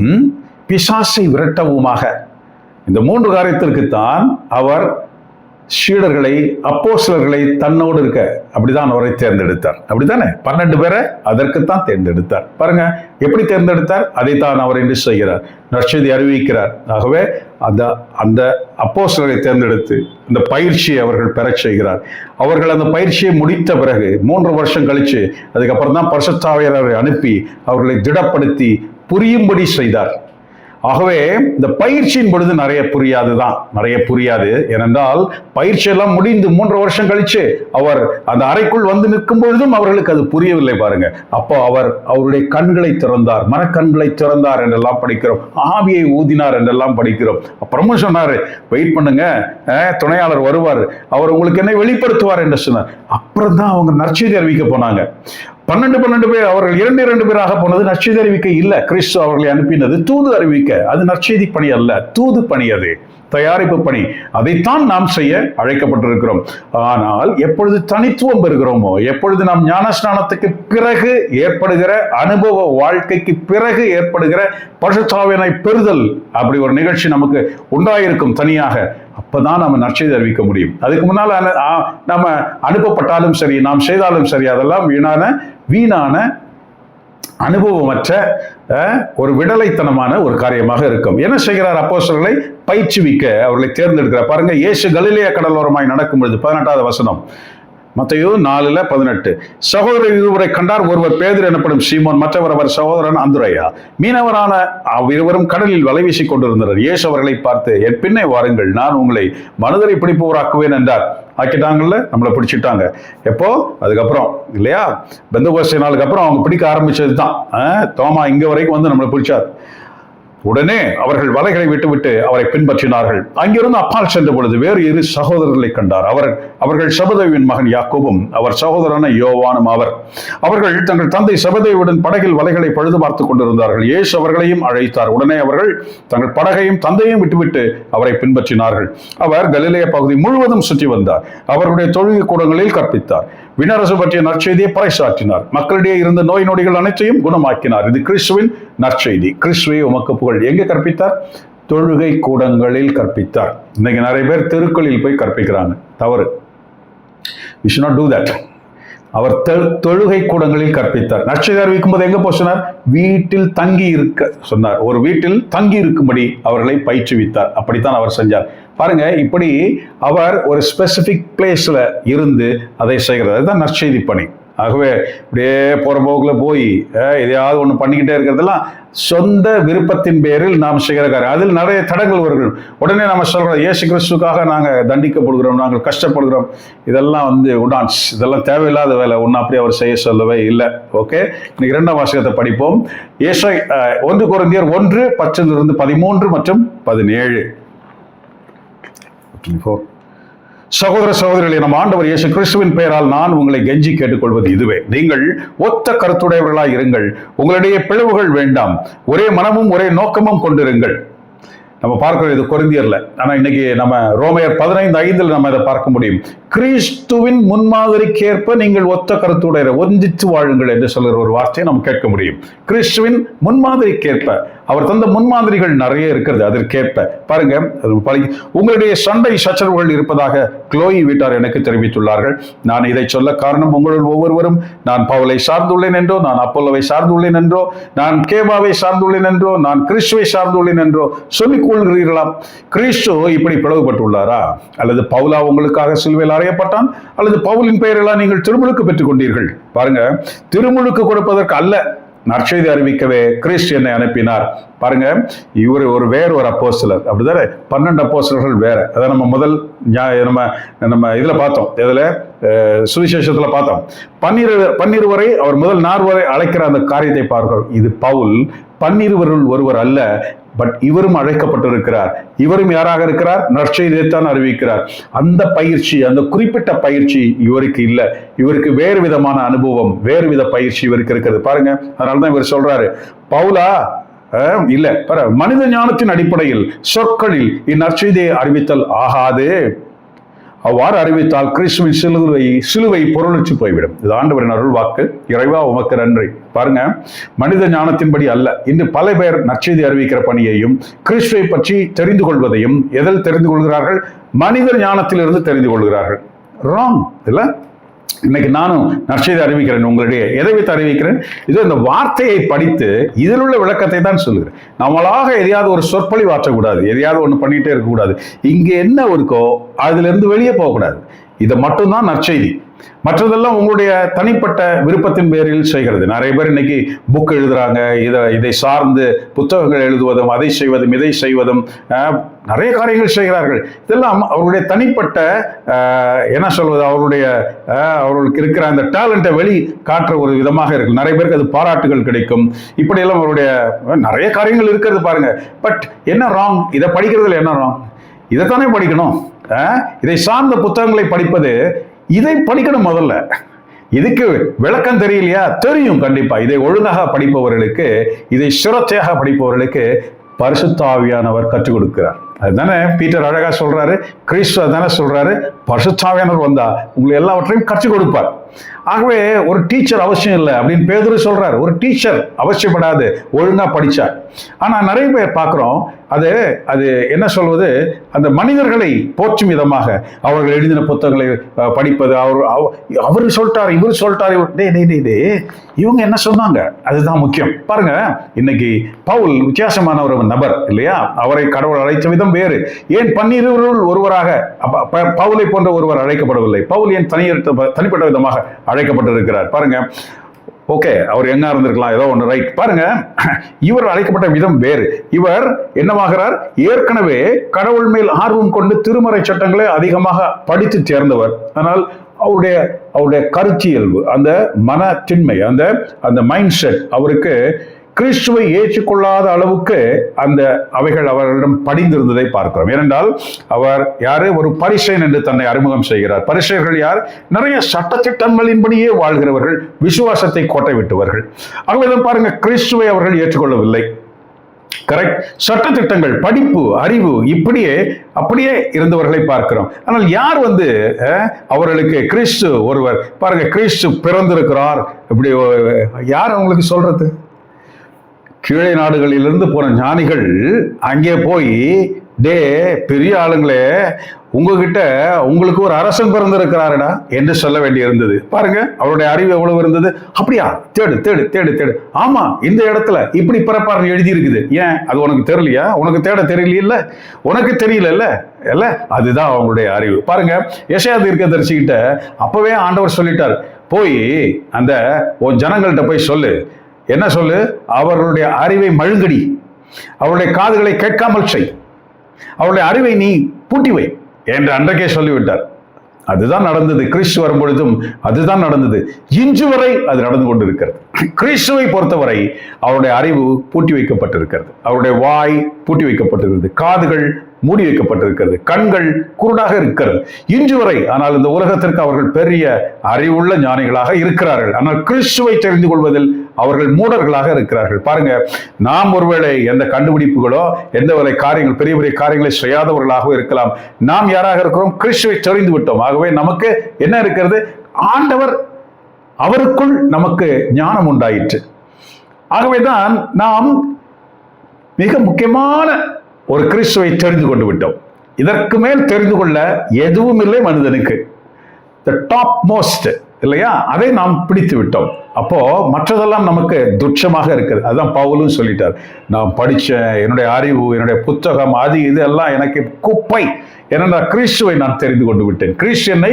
பிசாசை விரட்டவுமாக, இந்த 3 காரியத்திற்குத்தான் அவர் சீடர்களை, அப்போஸ்தலர்களை தன்னோடு இருக்க அப்படிதான் அவரை தேர்ந்தெடுத்தார். அப்படித்தானே? 12 பேரை அதற்குத்தான் தேர்ந்தெடுத்தார். பாருங்க எப்படி தேர்ந்தெடுத்தார். அதைத்தான் அவர் இன்று செய்கிறார், நற்செய்தி அறிவிக்கிறார். ஆகவே அந்த அந்த அப்போஸ்தலரை தேர்ந்தெடுத்து அந்த பயிற்சியை அவர்கள் பெறச் செய்கிறார். அவர்கள் அந்த பயிற்சியை முடித்த பிறகு 3 வருஷம் கழிச்சு அதுக்கப்புறம் தான் பரிசுத்தாவியானவரை அனுப்பி அவர்களை திடப்படுத்தி புரியும்படி செய்தார். ஆகவே இந்த பயிற்சியின் பொழுது நிறைய புரியாது. ஏனென்றால் பயிற்சி எல்லாம் முடிந்து 3 வருஷம் கழிச்சு அவர் அந்த அறைக்குள் வந்து நிற்கும் பொழுதும் அவர்களுக்கு அது புரியவில்லை. பாருங்க, அப்போ அவர் அவருடைய கண்களை திறந்தார், மனக்கண்களை திறந்தார் என்றெல்லாம் படிக்கிறோம். ஆவியை ஊதினார் என்றெல்லாம் படிக்கிறோம். அப்புறமும் சொன்னாரு, வெயிட் பண்ணுங்க, துணையாளர் வருவார், அவர் உங்களுக்கு என்ன வெளிப்படுத்துவார் என்று சொன்னார். அப்புறம் தான் அவங்க நற்செய்தி அறிவிக்க போனாங்க. 12 பேர், அவர்கள் 2 பேராக போனது நற்செய்தி அறிவிக்க இல்ல. கிறிஸ்து அவர்களை அனுப்பினது தூது அறிவிக்க. அது நற்செய்தி பணி அல்ல, தூது பணி, அது தயாரிப்பு பணி. அதைத்தான் நாம் செய்ய அழைக்கப்பட்டிருக்கிறோம். ஆனால் எப்பொழுது தனித்துவம் பெறுகிறோமோ, எப்பொழுது நாம் ஞானஸ்நானத்துக்கு பிறகு ஏற்படுகிற அனுபவ வாழ்க்கைக்கு பிறகு ஏற்படுகிற பரிசுத்தாவியானை பெறுதல், அப்படி ஒரு நிகழ்ச்சி நமக்கு உண்டாயிருக்கும் தனியாக, அப்பதான் நம்ம நற்செய்தி அறிவிக்க முடியும். அதுக்கு முன்னால நம்ம அனுப்பப்பட்டாலும் சரி, நாம் செய்தாலும் சரி, அதெல்லாம் வீணான அனுபவமற்ற ஒரு விடலைத்தனமான ஒரு காரியமாக இருக்கும். என்ன செய்கிறார்? அப்போஸ்தலர்களை பயிற்றுவிக்க அவர்களை தேர்ந்தெடுக்கிறார். பாருங்க, இயேசு கலிலேயா கடலோரமாய் நடக்கும் பொழுது 18வது வசனம், மத்தேயு 4:18, சகோதரர் இருவரை கண்டார். ஒருவர் பேதுரு எனப்படும் சீமோன், மற்றவர் அவர் சகோதரன் அந்திரேயா. மீனவரான இருவரும் கடலில் வலை வீசிக் கொண்டிருந்தனர். இயேசு அவர்களை பார்த்து, என் பின்னே வாருங்கள், நான் உங்களை மனிதரை பிடிப்பவராக்குவேன் என்றார். ஆக்கிட்டாங்கல்ல, நம்மளை பிடிச்சிட்டாங்க. எப்போ? அதுக்கப்புறம் இல்லையா, பெந்தகோஸ்தே நாளுக்கு அப்புறம் அவங்க பிடிக்க ஆரம்பிச்சது தான். தோமா இங்க வரைக்கும் வந்து நம்மளை பிடிச்சார். உடனே அவர்கள் வலைகளை விட்டுவிட்டு அவரை பின்பற்றினார்கள். அங்கிருந்து அப்பால் சென்ற பொழுது வேறு 2 சகோதரர்களை கண்டார். அவர்கள் செபதேயுவின் மகன் யாக்கோபும் அவர் சகோதரன யோவானும் ஆவர். அவர்கள் தங்கள் தந்தை செபதேயுடன் படகில் வலைகளை பழுது பார்த்துக் கொண்டிருந்தார்கள். இயேசு அவர்களையும் அழைத்தார். உடனே அவர்கள் தங்கள் படகையும் தந்தையும் விட்டுவிட்டு அவரை பின்பற்றினார்கள். அவர் கலிலேயா பகுதி முழுவதும் சுற்றி வந்தார். அவர்களுடைய தொழுகை கூடங்களில் கற்பித்தார். விண்ணரசு பற்றிய நற்செய்தியை பறைசாற்றினார். மக்களிடையே இருந்த நோய் நொடிகள் அனைத்தையும் குணமாக்கினார். இது கிறிஸ்துவின் நற்செய்தி. கிறிஸ்துவை உமக்கு புகழ். எங்க கற்பித்தார்? தொழுகை கூடங்களில் கற்பித்தார். இன்னைக்கு நிறைய பேர் தெருக்களில் போய் கற்பிக்கிறாங்க, தவறு. We should not do that. அவர் தொழுகை கூடங்களில் கற்பித்தார். நற்செய்தி அறிவிக்கும் போது எங்க போனார்? வீட்டில் தங்கி இருக்க சொன்னார். ஒரு வீட்டில் தங்கி இருக்கும்படி அவர்களை பயிற்றுவித்தார். அப்படித்தான் அவர் செஞ்சார். பாருங்க, இப்படி அவர் ஒரு ஸ்பெசிபிக் பிளேஸ்ல இருந்து அதை செய்கிறார். அதுதான் நற்செய்தி பணி. ஆகவே இப்படியே போகிற போக்கில் போய் எதையாவது ஒன்று பண்ணிக்கிட்டே இருக்கிறதெல்லாம் சொந்த விருப்பத்தின் பேரில் நாம் செய்கிற காரியம். அதில் நிறைய தடங்கள் வருகிறோம். உடனே நம்ம சொல்கிறோம், இயேசு கிறிஸ்துக்காக நாங்கள் தண்டிக்கப்படுகிறோம், நாங்கள் கஷ்டப்படுகிறோம். இதெல்லாம் உடான்ஸ், இதெல்லாம் தேவையில்லாத வேலை. ஒன்றும் அப்படி அவர் செய்ய சொல்லவே இல்லை. ஓகே, இன்னைக்கு 2ஆம் வாசகத்தை படிப்போம். 1 கொரிந்தியர் 1:10-13 மற்றும் 17. சகோதர சகோதரிகளே, நம் ஆண்டவர் இயேசு கிறிஸ்துவின் பெயரால் நான் உங்களை கெஞ்சி கேட்டுக்கொள்வது இதுவே: நீங்கள் ஒத்த கருத்துடையவர்களாய் இருங்கள். உங்களிடையே பிளவுகள் வேண்டாம். ஒரே மனமும் ஒரே நோக்கமும் கொண்டிருங்கள். நம்ம பார்க்கிறோம் இது கொரிந்தியர்ல. ஆனா இன்னைக்கு நம்ம ரோமையர் 15:5 நம்ம இதை பார்க்க முடியும். கிறிஸ்துவின் முன்மாதிரிக்கேற்ப நீங்கள் ஒத்த கருத்துடைய ஒன்றித்து வாழுங்கள் என்று சொல்கிற ஒரு வார்த்தையை நம்ம கேட்க முடியும். கிறிஸ்துவின் முன்மாதிரிக்கேற்ப அவர் தந்த முன்மாதிரிகள் நிறைய இருக்கிறது. அதற்கேற்ப பாருங்க, உங்களுடைய சண்டை சச்சரவுகள் இருப்பதாக குளோயி வீட்டார் எனக்கு தெரிவித்துள்ளார்கள். நான் இதை சொல்ல காரணம், உங்களுள் ஒவ்வொருவரும் நான் பவுலை சார்ந்துள்ளேன் என்றோ, நான் அப்போலோவை சார்ந்துள்ளேன் என்றோ, நான் கேபாவை சார்ந்துள்ளேன் என்றோ, நான் கிறிஸ்துவை சார்ந்துள்ளேன் என்றோ சொல்லிக் கொள்கிறீர்களாம். கிறிஸ்து இப்படி பிளவுபட்டுள்ளாரா? அல்லது பவுலா உங்களுக்காக சிலுவையில் அறையப்பட்டான்? அல்லது பவுலின் பெயரெல்லாம் நீங்கள் திருமுழுக்கு பெற்றுக் கொண்டீர்கள்? பாருங்க, திருமுழுக்கு கொடுப்பதற்கு அல்ல, நற்செய்தி அறிவிக்கவே கிறிஸ்து என்னை அனுப்பினார். பாருங்க, இவர் வேற ஒரு அப்போஸ்தலர், அப்படிதானே? 12 அப்போஸ்தலர்கள் வேற. அதை நம்ம முதல் நம்ம இதுல பார்த்தோம். இதுல சுவிசேஷத்துல பார்த்தோம். 12 வரை அவர் முதல் 4 வரை அழைக்கிற அந்த காரியத்தை பார்க்கிறோம். இது பவுல் 12 ஒருவர் அல்ல, பட் இவரும் அழைக்கப்பட்டிருக்கிறார். இவரும் யாராக இருக்கிறார்? நற்செய்தியைத்தான் அறிவிக்கிறார். அந்த பயிற்சி, அந்த குறிப்பிட்ட பயிற்சி இவருக்கு இல்லை. இவருக்கு வேறு விதமான அனுபவம், வேறு வித பயிற்சி இவருக்கு இருக்கிறது. பாருங்க, அதனாலதான் இவர் சொல்றாரு, பவுலா இல்ல, மனித ஞானத்தின் அடிப்படையில் சொற்களில் இந்நற்செய்தியை அறிவித்தல் ஆகாது. அவ்வாறு அறிவித்தால் கிறிஸ்துவின் சிலுவை பொருளச்சு போய்விடும். இது ஆண்டவரின் அருள் வாக்கு. இறைவா உமக்கு நன்றி. பாருங்க, மனித ஞானத்தின்படி அல்ல. இன்று பல பேர் நற்செய்தி அறிவிக்கிற பணியையும் கிறிஸ்துவை பற்றி தெரிந்து கொள்வதையும் எதில் தெரிந்து கொள்கிறார்கள்? மனித ஞானத்திலிருந்து தெரிந்து கொள்கிறார்கள். ராங் இல்ல? இன்னைக்கு நானும் நற்செய்தி அறிவிக்கிறேன். உங்களுடைய எதை வைத்து அறிவிக்கிறேன்? இது இந்த வார்த்தையை படித்து இதில் உள்ள விளக்கத்தை தான் சொல்லுகிறேன். நம்மளாக எதையாவது ஒரு சொற்பொழி வாற்றக்கூடாது, எதையாவது ஒன்று பண்ணிட்டே இருக்கக்கூடாது. இங்கே என்ன இருக்கோ அதுல இருந்து வெளியே போகக்கூடாது. இதை மட்டும்தான் நற்செய்தி. மற்றதெல்லாம் உங்களுடைய தனிப்பட்ட விருப்பத்தின் பேரில் செய்கிறது. நிறைய பேர் இன்னைக்கு புக் எழுதுறாங்க, இதை சார்ந்து புத்தகங்கள் எழுதுவதும், அதை செய்வதும், இதை செய்வதும், நிறைய காரியங்கள் செய்கிறார்கள். இதெல்லாம் அவர்களுடைய தனிப்பட்ட என்ன சொல்வது, அவர்களுக்கு இருக்கிற அந்த டேலண்ட்டை வெளி காட்டுற ஒரு விதமாக இருக்கு. நிறைய பேருக்கு அது பாராட்டுகள் கிடைக்கும். இப்படியெல்லாம் அவருடைய நிறைய காரியங்கள் இருக்கிறது பாருங்க. பட் என்ன ராங்? இதை படிக்கிறதுல என்ன ராங்? இதைத்தானே படிக்கணும். இதை சார்ந்த புத்தகங்களை படிப்பது, இதை படிக்கணும் முதல்ல. இதுக்கு விளக்கம் தெரியலையா? தெரியும் கண்டிப்பா. இதை ஒழுங்காக படிப்பவர்களுக்கு, இதை சிரத்தையாக படிப்பவர்களுக்கு பரிசுத்த ஆவியானவர் கற்றுக் கொடுக்கிறார். அதுதானே பீட்டர் அழகா சொல்றாரு, கிறிஸ்து தானே சொல்றாரு, பரிசுத்த ஆவியானவர் வந்தா உங்களை எல்லாவற்றையும் கற்றுக் கொடுப்பார். ஆகவே ஒரு டீச்சர் அவசியம் இல்லை அப்படின்னு பேதுரு சொல்றாரு. ஒரு டீச்சர் அவசியப்படாது, ஒழுங்கா படிச்சார். ஆனா நிறைய பேர் பார்க்கிறோம், அது என்ன சொல்வது, அந்த மனிதர்களை போற்றும் விதமாக அவர்கள் எழுதின புத்தகங்களை படிப்பது. அவரு சொல்லிட்டாரு, இவரு சொல்லிட்டாரு, இவங்க என்ன சொன்னாங்க, அதுதான் முக்கியம். பாருங்க, இன்னைக்கு பவுல் வித்தியாசமான ஒரு நபர் இல்லையா? அவரை கடவுள் அழைத்த விதம் வேறு. ஏன் 12 ஒருவராக பவுலை போன்ற ஒருவர் அழைக்கப்படவில்லை? பவுல் ஏன் தனிப்பட்ட விதமாக அழைக்கப்பட்டிருக்கிறார்? பாருங்க, ஓகே, அவர் என்ன இருந்திருக்கலாம், ஏதோ ஒன்று, ரைட். பாருங்க, இவர் அழைக்கப்பட்ட விதம் வேறு. இவர் என்னவாகிறார்? ஏற்கனவே கடவுள் மேல் ஆர்வம் கொண்டு திருமறை சட்டங்களை அதிகமாக படித்து தேர்ந்தவர். ஆனால் அவருடைய கருத்தியல்பு, அந்த மனத்தின்மை, அந்த மைண்ட் செட் அவருக்கு கிறிஸ்துவை ஏற்றுக்கொள்ளாத அளவுக்கு அவைகள் அவர்களிடம் படிந்திருந்ததை பார்க்கிறோம். ஏனென்றால் அவர் யாரு? ஒரு பரிசேயன் என்று தன்னை அறிமுகம் செய்கிறார். பரிசேயர்கள் யார்? நிறைய சட்டத்திட்டங்களின்படியே வாழ்கிறவர்கள், விசுவாசத்தை கோட்டை விட்டவர்கள். ஆகவே பாருங்க, கிறிஸ்துவை அவர்கள் ஏற்றுக்கொள்ளவில்லை. கரெக்ட். சட்டத்திட்டங்கள், படிப்பு, அறிவு அப்படியே இருந்தவர்களை பார்க்கிறோம். ஆனால் யார் அவர்களுக்கு கிறிஸ்து ஒருவர், பாருங்க, கிறிஸ்து பிறந்திருக்கிறார், இப்படி யார் அவங்களுக்கு சொல்றது? கீழே நாடுகளிலிருந்து போன ஞானிகள் அங்கே போய், பெரிய ஆளுங்களே, உங்களுக்கு ஒரு அரசன் பிறந்திருக்கிறாருடா என்று சொல்ல வேண்டி இருந்தது. பாருங்க, அவருடைய அறிவு எவ்வளவு இருந்தது. அப்படியா? தேடு. ஆமா, இந்த இடத்துல இப்படி பிறப்பார் எழுதி இருக்குது. ஏன் அது உனக்கு தெரியலையா? உனக்கு தேட தெரியல, உனக்கு தெரியல. அதுதான் அவங்களுடைய அறிவு. பாருங்க, எசாயா தீர்க்கதரிசிகிட்ட அப்பவே ஆண்டவர் சொல்லிட்டார், போய் அந்த உன் ஜனங்கள்கிட்ட போய் சொல்லு. என்ன சொல்லு? அவர்களுடைய அறிவை மழுங்கடி, அவருடைய காதுகளை கேட்காமல் செய், அவருடைய அறிவை நீ பூட்டி வை என்று அன்றைக்கே சொல்லிவிட்டார். அதுதான் நடந்தது. கிறிஸ்து வரும் பொழுதும் அதுதான் நடந்தது. இன்று வரை அது நடந்து கொண்டிருக்கிறது. கிறிஸ்துவை பொறுத்தவரை அவருடைய அறிவு பூட்டி வைக்கப்பட்டிருக்கிறது, அவருடைய வாய் பூட்டி வைக்கப்பட்டிருக்கிறது, காதுகள் மூடி வைக்கப்பட்டிருக்கிறது, கண்கள் குருடாக இருக்கிறது இன்று வரை. ஆனால் இந்த உலகத்திற்கு அவர்கள் பெரிய அறிவுள்ள ஞானிகளாக இருக்கிறார்கள். ஆனால் கிறிஸ்துவை தெரிந்து கொள்வதில் அவர்கள் மூடர்களாக இருக்கிறார்கள். பாருங்க, நாம் ஒருவேளை எந்த கண்டுபிடிப்புகளோ எந்த வரை காரியங்கள் பெரிய பெரிய காரியங்களை செய்யாதவர்களாக இருக்கலாம். நாம் யாராக இருக்கிறோம்? கிறிஸ்துவை தெரிந்து விட்டோம். ஆகவே நமக்கு என்ன இருக்கிறது? ஆண்டவர் அவருக்குள் நமக்கு ஞானம் உண்டாயிற்று. ஆகவேதான் நாம் மிக முக்கியமான ஒரு கிறிஸ்துவை தெரிந்து கொண்டு விட்டோம். இதற்கு மேல் தெரிந்து கொள்ள எதுவும் இல்லை மனிதனுக்கு. த டாப் மோஸ்ட் இல்லையா? அதை நாம் பிடித்து விட்டோம். அப்போ மற்றதெல்லாம் நமக்கு துச்சமாக இருக்குது. அதுதான் பவுலும் சொல்லிட்டார். நான் படிச்ச என்னுடைய அறிவு, என்னுடைய புத்தகம், அது இது எல்லாம் எனக்கு குப்பை. ஏனென்றா கிறிஸ்துவை நான் தெரிந்து கொண்டு விட்டேன். கிறிஸ்டியனை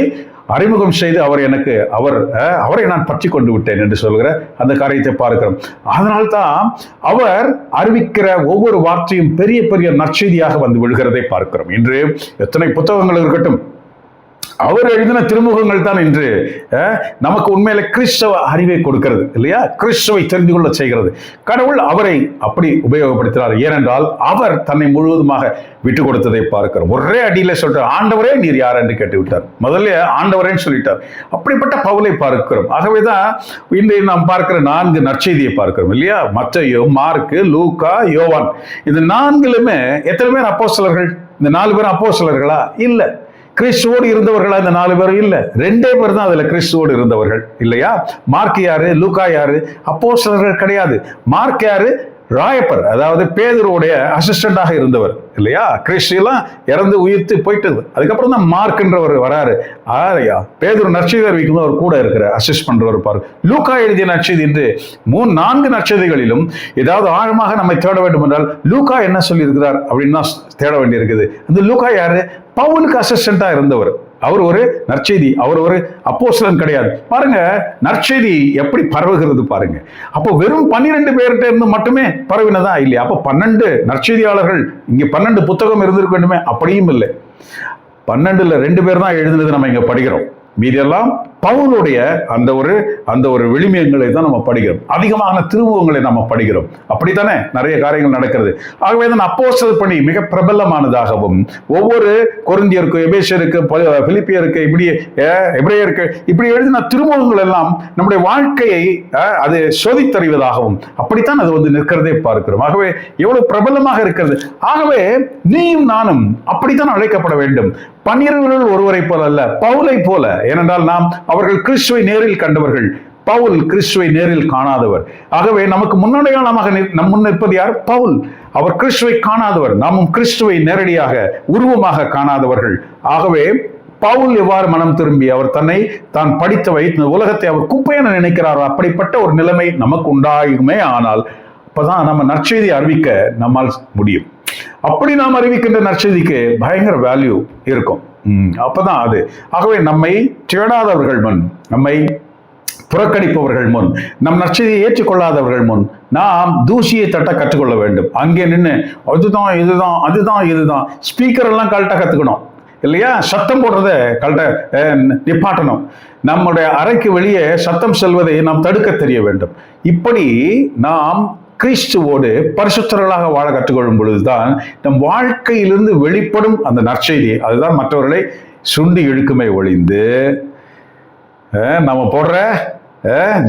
அறிமுகம் செய்து அவரை நான் பற்றி கொண்டு விட்டேன் என்று சொல்கிற அந்த காரியத்தை பார்க்கிறோம். அதனால்தான் அவர் அறிவிக்கிற ஒவ்வொரு வார்த்தையும் பெரிய பெரிய நற்செய்தியாக வந்து விழுகிறதை பார்க்கிறோம். இன்று எத்தனை புத்தகங்கள் இருக்கட்டும், அவர் எழுதின திருமுகங்கள் தான் இன்று நமக்கு உண்மையில கிறிஸ்தவ அறிவை கொடுக்கிறது இல்லையா? கிறிஸ்துவை தெரிந்து கொள்ள செய்கிறது. கடவுள் அவரை அப்படி உபயோகப்படுத்தினார். ஏனென்றால் அவர் தன்னை முழுவதுமாக விட்டு கொடுத்ததை பார்க்கிறோம். ஒரே அடியில சொல்றார், ஆண்டவரே நீர் யார் என்று கேட்டு விட்டார். முதல்ல ஆண்டவரேன்னு சொல்லிட்டார். அப்படிப்பட்ட பவுலை பார்க்கிறோம். ஆகவேதான் இன்று நாம் பார்க்கிற 4 நற்செய்தியை பார்க்கிறோம் இல்லையா? மத்தேயு, மார்க்கு, லூக்கா, யோவான். இந்த 4லுமே எத்தனை பேர் அப்போஸ்தலர்கள்? இந்த 4 பேரும் அப்போஸ்தலர்களா? இல்ல. கிறிஸ்துவோடு இருந்தவர்களா? இந்த 4 பேரும் இல்ல. 2 பேர் தான் அதுல கிறிஸ்துவோடு இருந்தவர்கள் இல்லையா? மார்க் யாரு? லூக்கா யாரு? அப்போஸ்தலர்கள் கிடையாது. மார்க் யாரு? ராயப்பர், அதாவது பேதுருவுடைய அசிஸ்டண்டாக இருந்தவர் இல்லையா? கிறிஸ்து எல்லாம் இறந்து உயிர்த்து போயிட்டது. அதுக்கப்புறம் தான் மார்க்ன்றவர் வராரு. பேதுரு நற்செய்தி அறிவிக்கும் அவர் கூட இருக்கிற அசிஸ்ட் பண்றவர் பாரு. லூக்கா எழுதிய நற்செய்தி என்று 4 நற்செய்திகளிலும் ஏதாவது ஆழமாக நம்மை தேட வேண்டும் என்றால் லூக்கா என்ன சொல்லி இருக்கிறார் அப்படின்னு தான் தேட வேண்டி இருக்குது. அந்த லூக்கா யாரு? பவுலுக்கு அசிஸ்டண்டா இருந்தவர். அவர் ஒரு நற்செய்தி, அவர் ஒரு அப்போஸ்தலன் கிடையாது. பாருங்க நற்செய்தி எப்படி பரவுகிறது பாருங்க. அப்போ வெறும் 12 பேர்கிட்ட இருந்து மட்டுமே பரவினதா இல்லையா? அப்போ 12 நற்செய்தியாளர்கள், இங்க 12 புத்தகம் இருந்திருக்க வேண்டுமே? அப்படியும் இல்லை. 12ல் 2 பேர் தான் எழுதுனது நம்ம இங்க படிக்கிறோம். மீதெல்லாம் பவுலுடைய அந்த ஒரு விளிமியங்களை தான் நம்ம படிக்கிறோம். அதிகமான திருமுகங்களை நம்ம படிக்கிறோம். அப்படித்தானே நிறைய காரியங்கள் நடக்கிறது. ஆகவே தான் அப்போஸ்தலர் பணி மிக பிரபலமானதாகவும் ஒவ்வொரு கொரிந்தியருக்கு, எபேசியருக்கு, பிலிப்பியருக்கு, இப்படி எபிரேயருக்கு இப்படி எழுதின திருமுகங்கள் எல்லாம் நம்முடைய வாழ்க்கையை அது சோதித்தறிவதாகவும் அப்படித்தான் அது வந்து நிற்கிறதே பார்க்கிறோம். ஆகவே எவ்வளவு பிரபலமாக இருக்கிறது. ஆகவே நீயும் நானும் அப்படித்தான் அழைக்கப்பட வேண்டும். 12 ஒருவரை போல அல்ல, பவுலை போல. ஏனென்றால் நாம் அவர்கள் கிறிஸ்துவை நேரில் கண்டவர்கள். பவுல் கிறிஸ்துவை நேரில் காணாதவர். ஆகவே நமக்கு முன்னடையாளமாக நம் முன் நிற்பது யார்? பவுல். அவர் கிறிஸ்துவை காணாதவர். நாமும் கிறிஸ்துவை நேரடியாக உருவமாக காணாதவர்கள். ஆகவே பவுல் எவ்வாறு மனம் திரும்பி அவர் தான் படித்தவை இந்த உலகத்தை அவர் குப்பையென நினைக்கிறாரோ அப்படிப்பட்ட ஒரு நிலைமை நமக்கு உண்டாகுமே. ஆனால் அப்பதான் நம்ம நற்செய்தி அறிவிக்க நம்மால் முடியும். அப்படி நாம் அறிவிக்கின்ற நற்செய்திக்கு பயங்கர வேல்யூ இருக்கும். அப்பதான் அது. ஆகவே நம்மை தேடாதவர்கள் முன், நம்மை புறக்கணிப்பவர்கள் முன், நம் நற்செய்தியை ஏற்றுக்கொள்ளாதவர்கள் முன் நாம் தூசியை தட்ட கற்றுக்கொள்ள வேண்டும். அங்கே நின்று அதுதான் இதுதான் அதுதான் இதுதான் ஸ்பீக்கர் எல்லாம் கரெக்டாக கத்துக்கணும் இல்லையா? சத்தம் போடுறத கரெக்டாக நிப்பாட்டணும். நம்முடைய அறைக்கு வெளியே சத்தம் செல்வதை நாம் தடுக்க தெரிய வேண்டும். இப்படி நாம் கிறிஸ்துவோடு பரிசுத்தர்களாக வாழ கற்றுக்கொள்ளும் பொழுதுதான் நம் வாழ்க்கையிலிருந்து வெளிப்படும் அந்த நற்செய்தி அதுதான் மற்றவர்களை சுண்டி இழுக்குமே ஒழிந்து நம்ம போடுற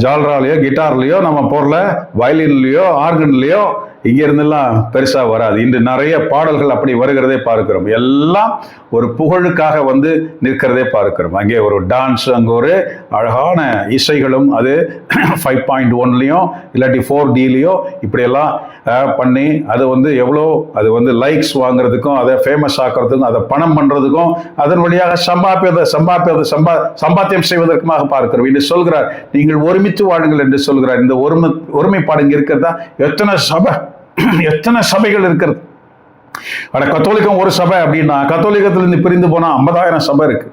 ஜால்ராலையோ கிட்டார்லையோ நம்ம போடுற வயலின்லையோ ஆர்கன்லையோ இங்க இருந்தெல்லாம் பெருசா வராது. இன்று நிறைய பாடல்கள் அப்படி வருகிறதே பார்க்கிறோம். எல்லாம் ஒரு புகழுக்காக வந்து நிற்கிறதே பார்க்கிறோம். அங்கே ஒரு டான்ஸ், அங்கே ஒரு அழகான இசைகளும், அது 5.1லையும் இல்லாட்டி 4Dலையோ இப்படியெல்லாம் பண்ணி அது வந்து எவ்வளோ அது வந்து லைக்ஸ் வாங்குறதுக்கும், அதை ஃபேமஸ் ஆக்குறதுக்கும், அதை பணம் பண்றதுக்கும், அதன் வழியாக சம்பாத்தியம் செய்வதற்குமாக பார்க்கிறோம். என்று சொல்கிறார், நீங்கள் ஒருமித்து வாழுங்கள் என்று சொல்கிறார். இந்த ஒருமைப்பாடு இங்க இருக்கிறதா? எத்தனை சபைகள் இருக்கிறது. கத்தோலிக்கம் ஒரு சபை அப்படின்னா கத்தோலிக்கத்திலிருந்து பிரிந்து போனா 50,000 சபை இருக்கு.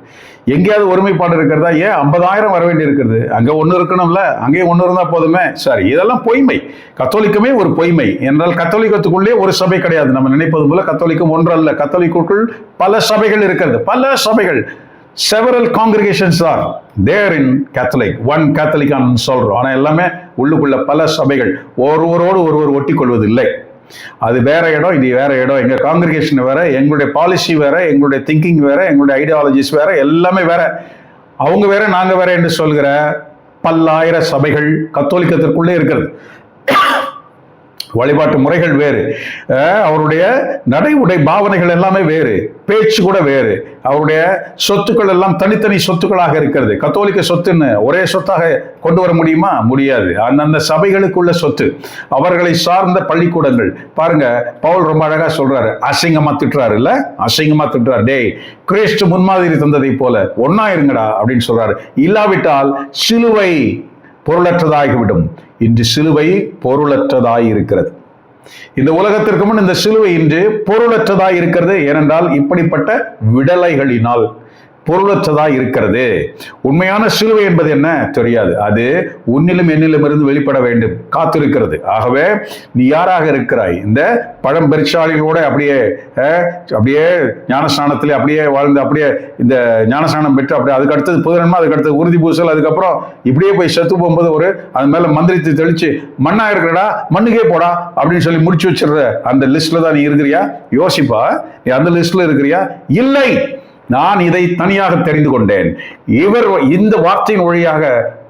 எங்கேயாவது ஒருமைப்பாடு இருக்கிறதா? ஏன் 50,000 வர வேண்டி இருக்கிறது? அங்க ஒண்ணு இருக்கணும்ல, அங்கேயும் ஒண்ணு இருந்தா போதுமே. சரி, இதெல்லாம் பொய்மை. கத்தோலிக்கமே ஒரு பொய்மை என்றால் கத்தோலிக்கத்துக்குள்ளே ஒரு சபை கிடையாது. நம்ம நினைப்பது போல கத்தோலிக்கம் ஒன்று அல்ல. கத்தோலிக்குள் பல சபைகள் இருக்கிறது, பல சபைகள். several congregations are there in Catholic. one Catholic சொல்றோம், ஆனா எல்லாமே உள்ளுக்குள்ள பல சபைகள், ஒருவரோடு ஒருவர் ஒட்டி கொள்வதில்லை. அது வேற இடம், இது வேற இடம். எங்க காங்கிரிகேஷன் வேற, எங்களுடைய பாலிசி வேற, எங்களுடைய திங்கிங் வேற, எங்களுடைய ஐடியாலஜிஸ் வேற, எல்லாமே வேற. அவங்க வேற, நாங்க வேற என்று சொல்கிற பல்லாயிரம் சபைகள் கத்தோலிக்கத்திற்குள்ளே இருக்கிறது. வழிபாட்டு முறைகள் வேறு, அவருடைய நடை உடை பாவனைகள் எல்லாமே வேறு, பேச்சு கூட வேறு, அவருடைய சொத்துக்கள் எல்லாம் தனித்தனி சொத்துக்களாக இருக்கிறது. கத்தோலிக்க சொத்துன்னு ஒரே சொத்தாக கொண்டு வர முடியுமா? முடியாது. அந்தந்த சபைகளுக்குள்ள சொத்து, அவர்களை சார்ந்த பள்ளிக்கூடங்கள். பாருங்க, பவுல் ரொம்ப அழகா சொல்றாரு, அசிங்கமா திட்டுறாரு இல்ல, அசிங்கமா திட்டுறாரு. டேய், கிறிஸ்து முன்மாதிரி தந்ததை போல ஒன்னா இருங்கடா அப்படின்னு சொல்றாரு. இல்லாவிட்டால் சிலுவை பொருளற்றதாகிவிடும். இன்று சிலுவை பொருளற்றதாய் இருக்கிறது. இந்த உலகத்திற்கு முன் இந்த சிலுவை இன்று பொருளற்றதாய் இருக்கிறது. ஏனென்றால் இப்படிப்பட்ட விடலைகளினால் பொருளற்றதாய் இருக்கிறது. உண்மையான சிலுவை என்பது என்ன தெரியாது. அது உன்னிலும் என்னிலும் இருந்து வெளிப்பட வேண்டும், காத்திருக்கிறது. ஆகவே நீ யாராக இருக்கிறாய்? இந்த பழம் பெருச்சாளிகளோட அப்படியே அப்படியே ஞானஸ்நானத்திலே அப்படியே வாழ்ந்து, அப்படியே இந்த ஞானஸ்நானம் பெற்று, அப்படியே அதுக்கு அடுத்தது புதுநன்மை, அதுக்கு அடுத்தது உறுதி பூசல், அதுக்கப்புறம் இப்படியே போய் செத்து போகும்போது ஒரு அது மேல மந்திரித்து தெளிச்சு மண்ணா இருக்கிறடா, மண்ணுக்கே போடா அப்படின்னு சொல்லி முடிச்சு வச்சிடுற அந்த லிஸ்ட்ல தான் நீ இருக்கிறியா? யோசிப்பா, நீ அந்த லிஸ்ட்ல இருக்கிறியா? இல்லை, நான் இதை தனியாக தெரிந்து கொண்டேன். இவர் இந்த வார்த்தையின் வழியாக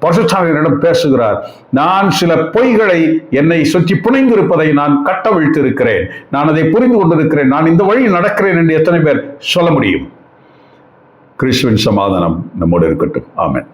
பரிசுத்தாவியரிடம் பேசுகிறார். நான் சில பொய்களை என்னை சுற்றி புனைந்திருப்பதை நான் கட்டவிழ்த்து இருக்கிறேன், நான் அதை புரிந்து கொண்டிருக்கிறேன், நான் இந்த வழியில் நடக்கிறேன் என்று எத்தனை பேர் சொல்ல முடியும்? கிறிஸ்துவின் சமாதானம் நம்மோடு இருக்கட்டும். ஆமென்.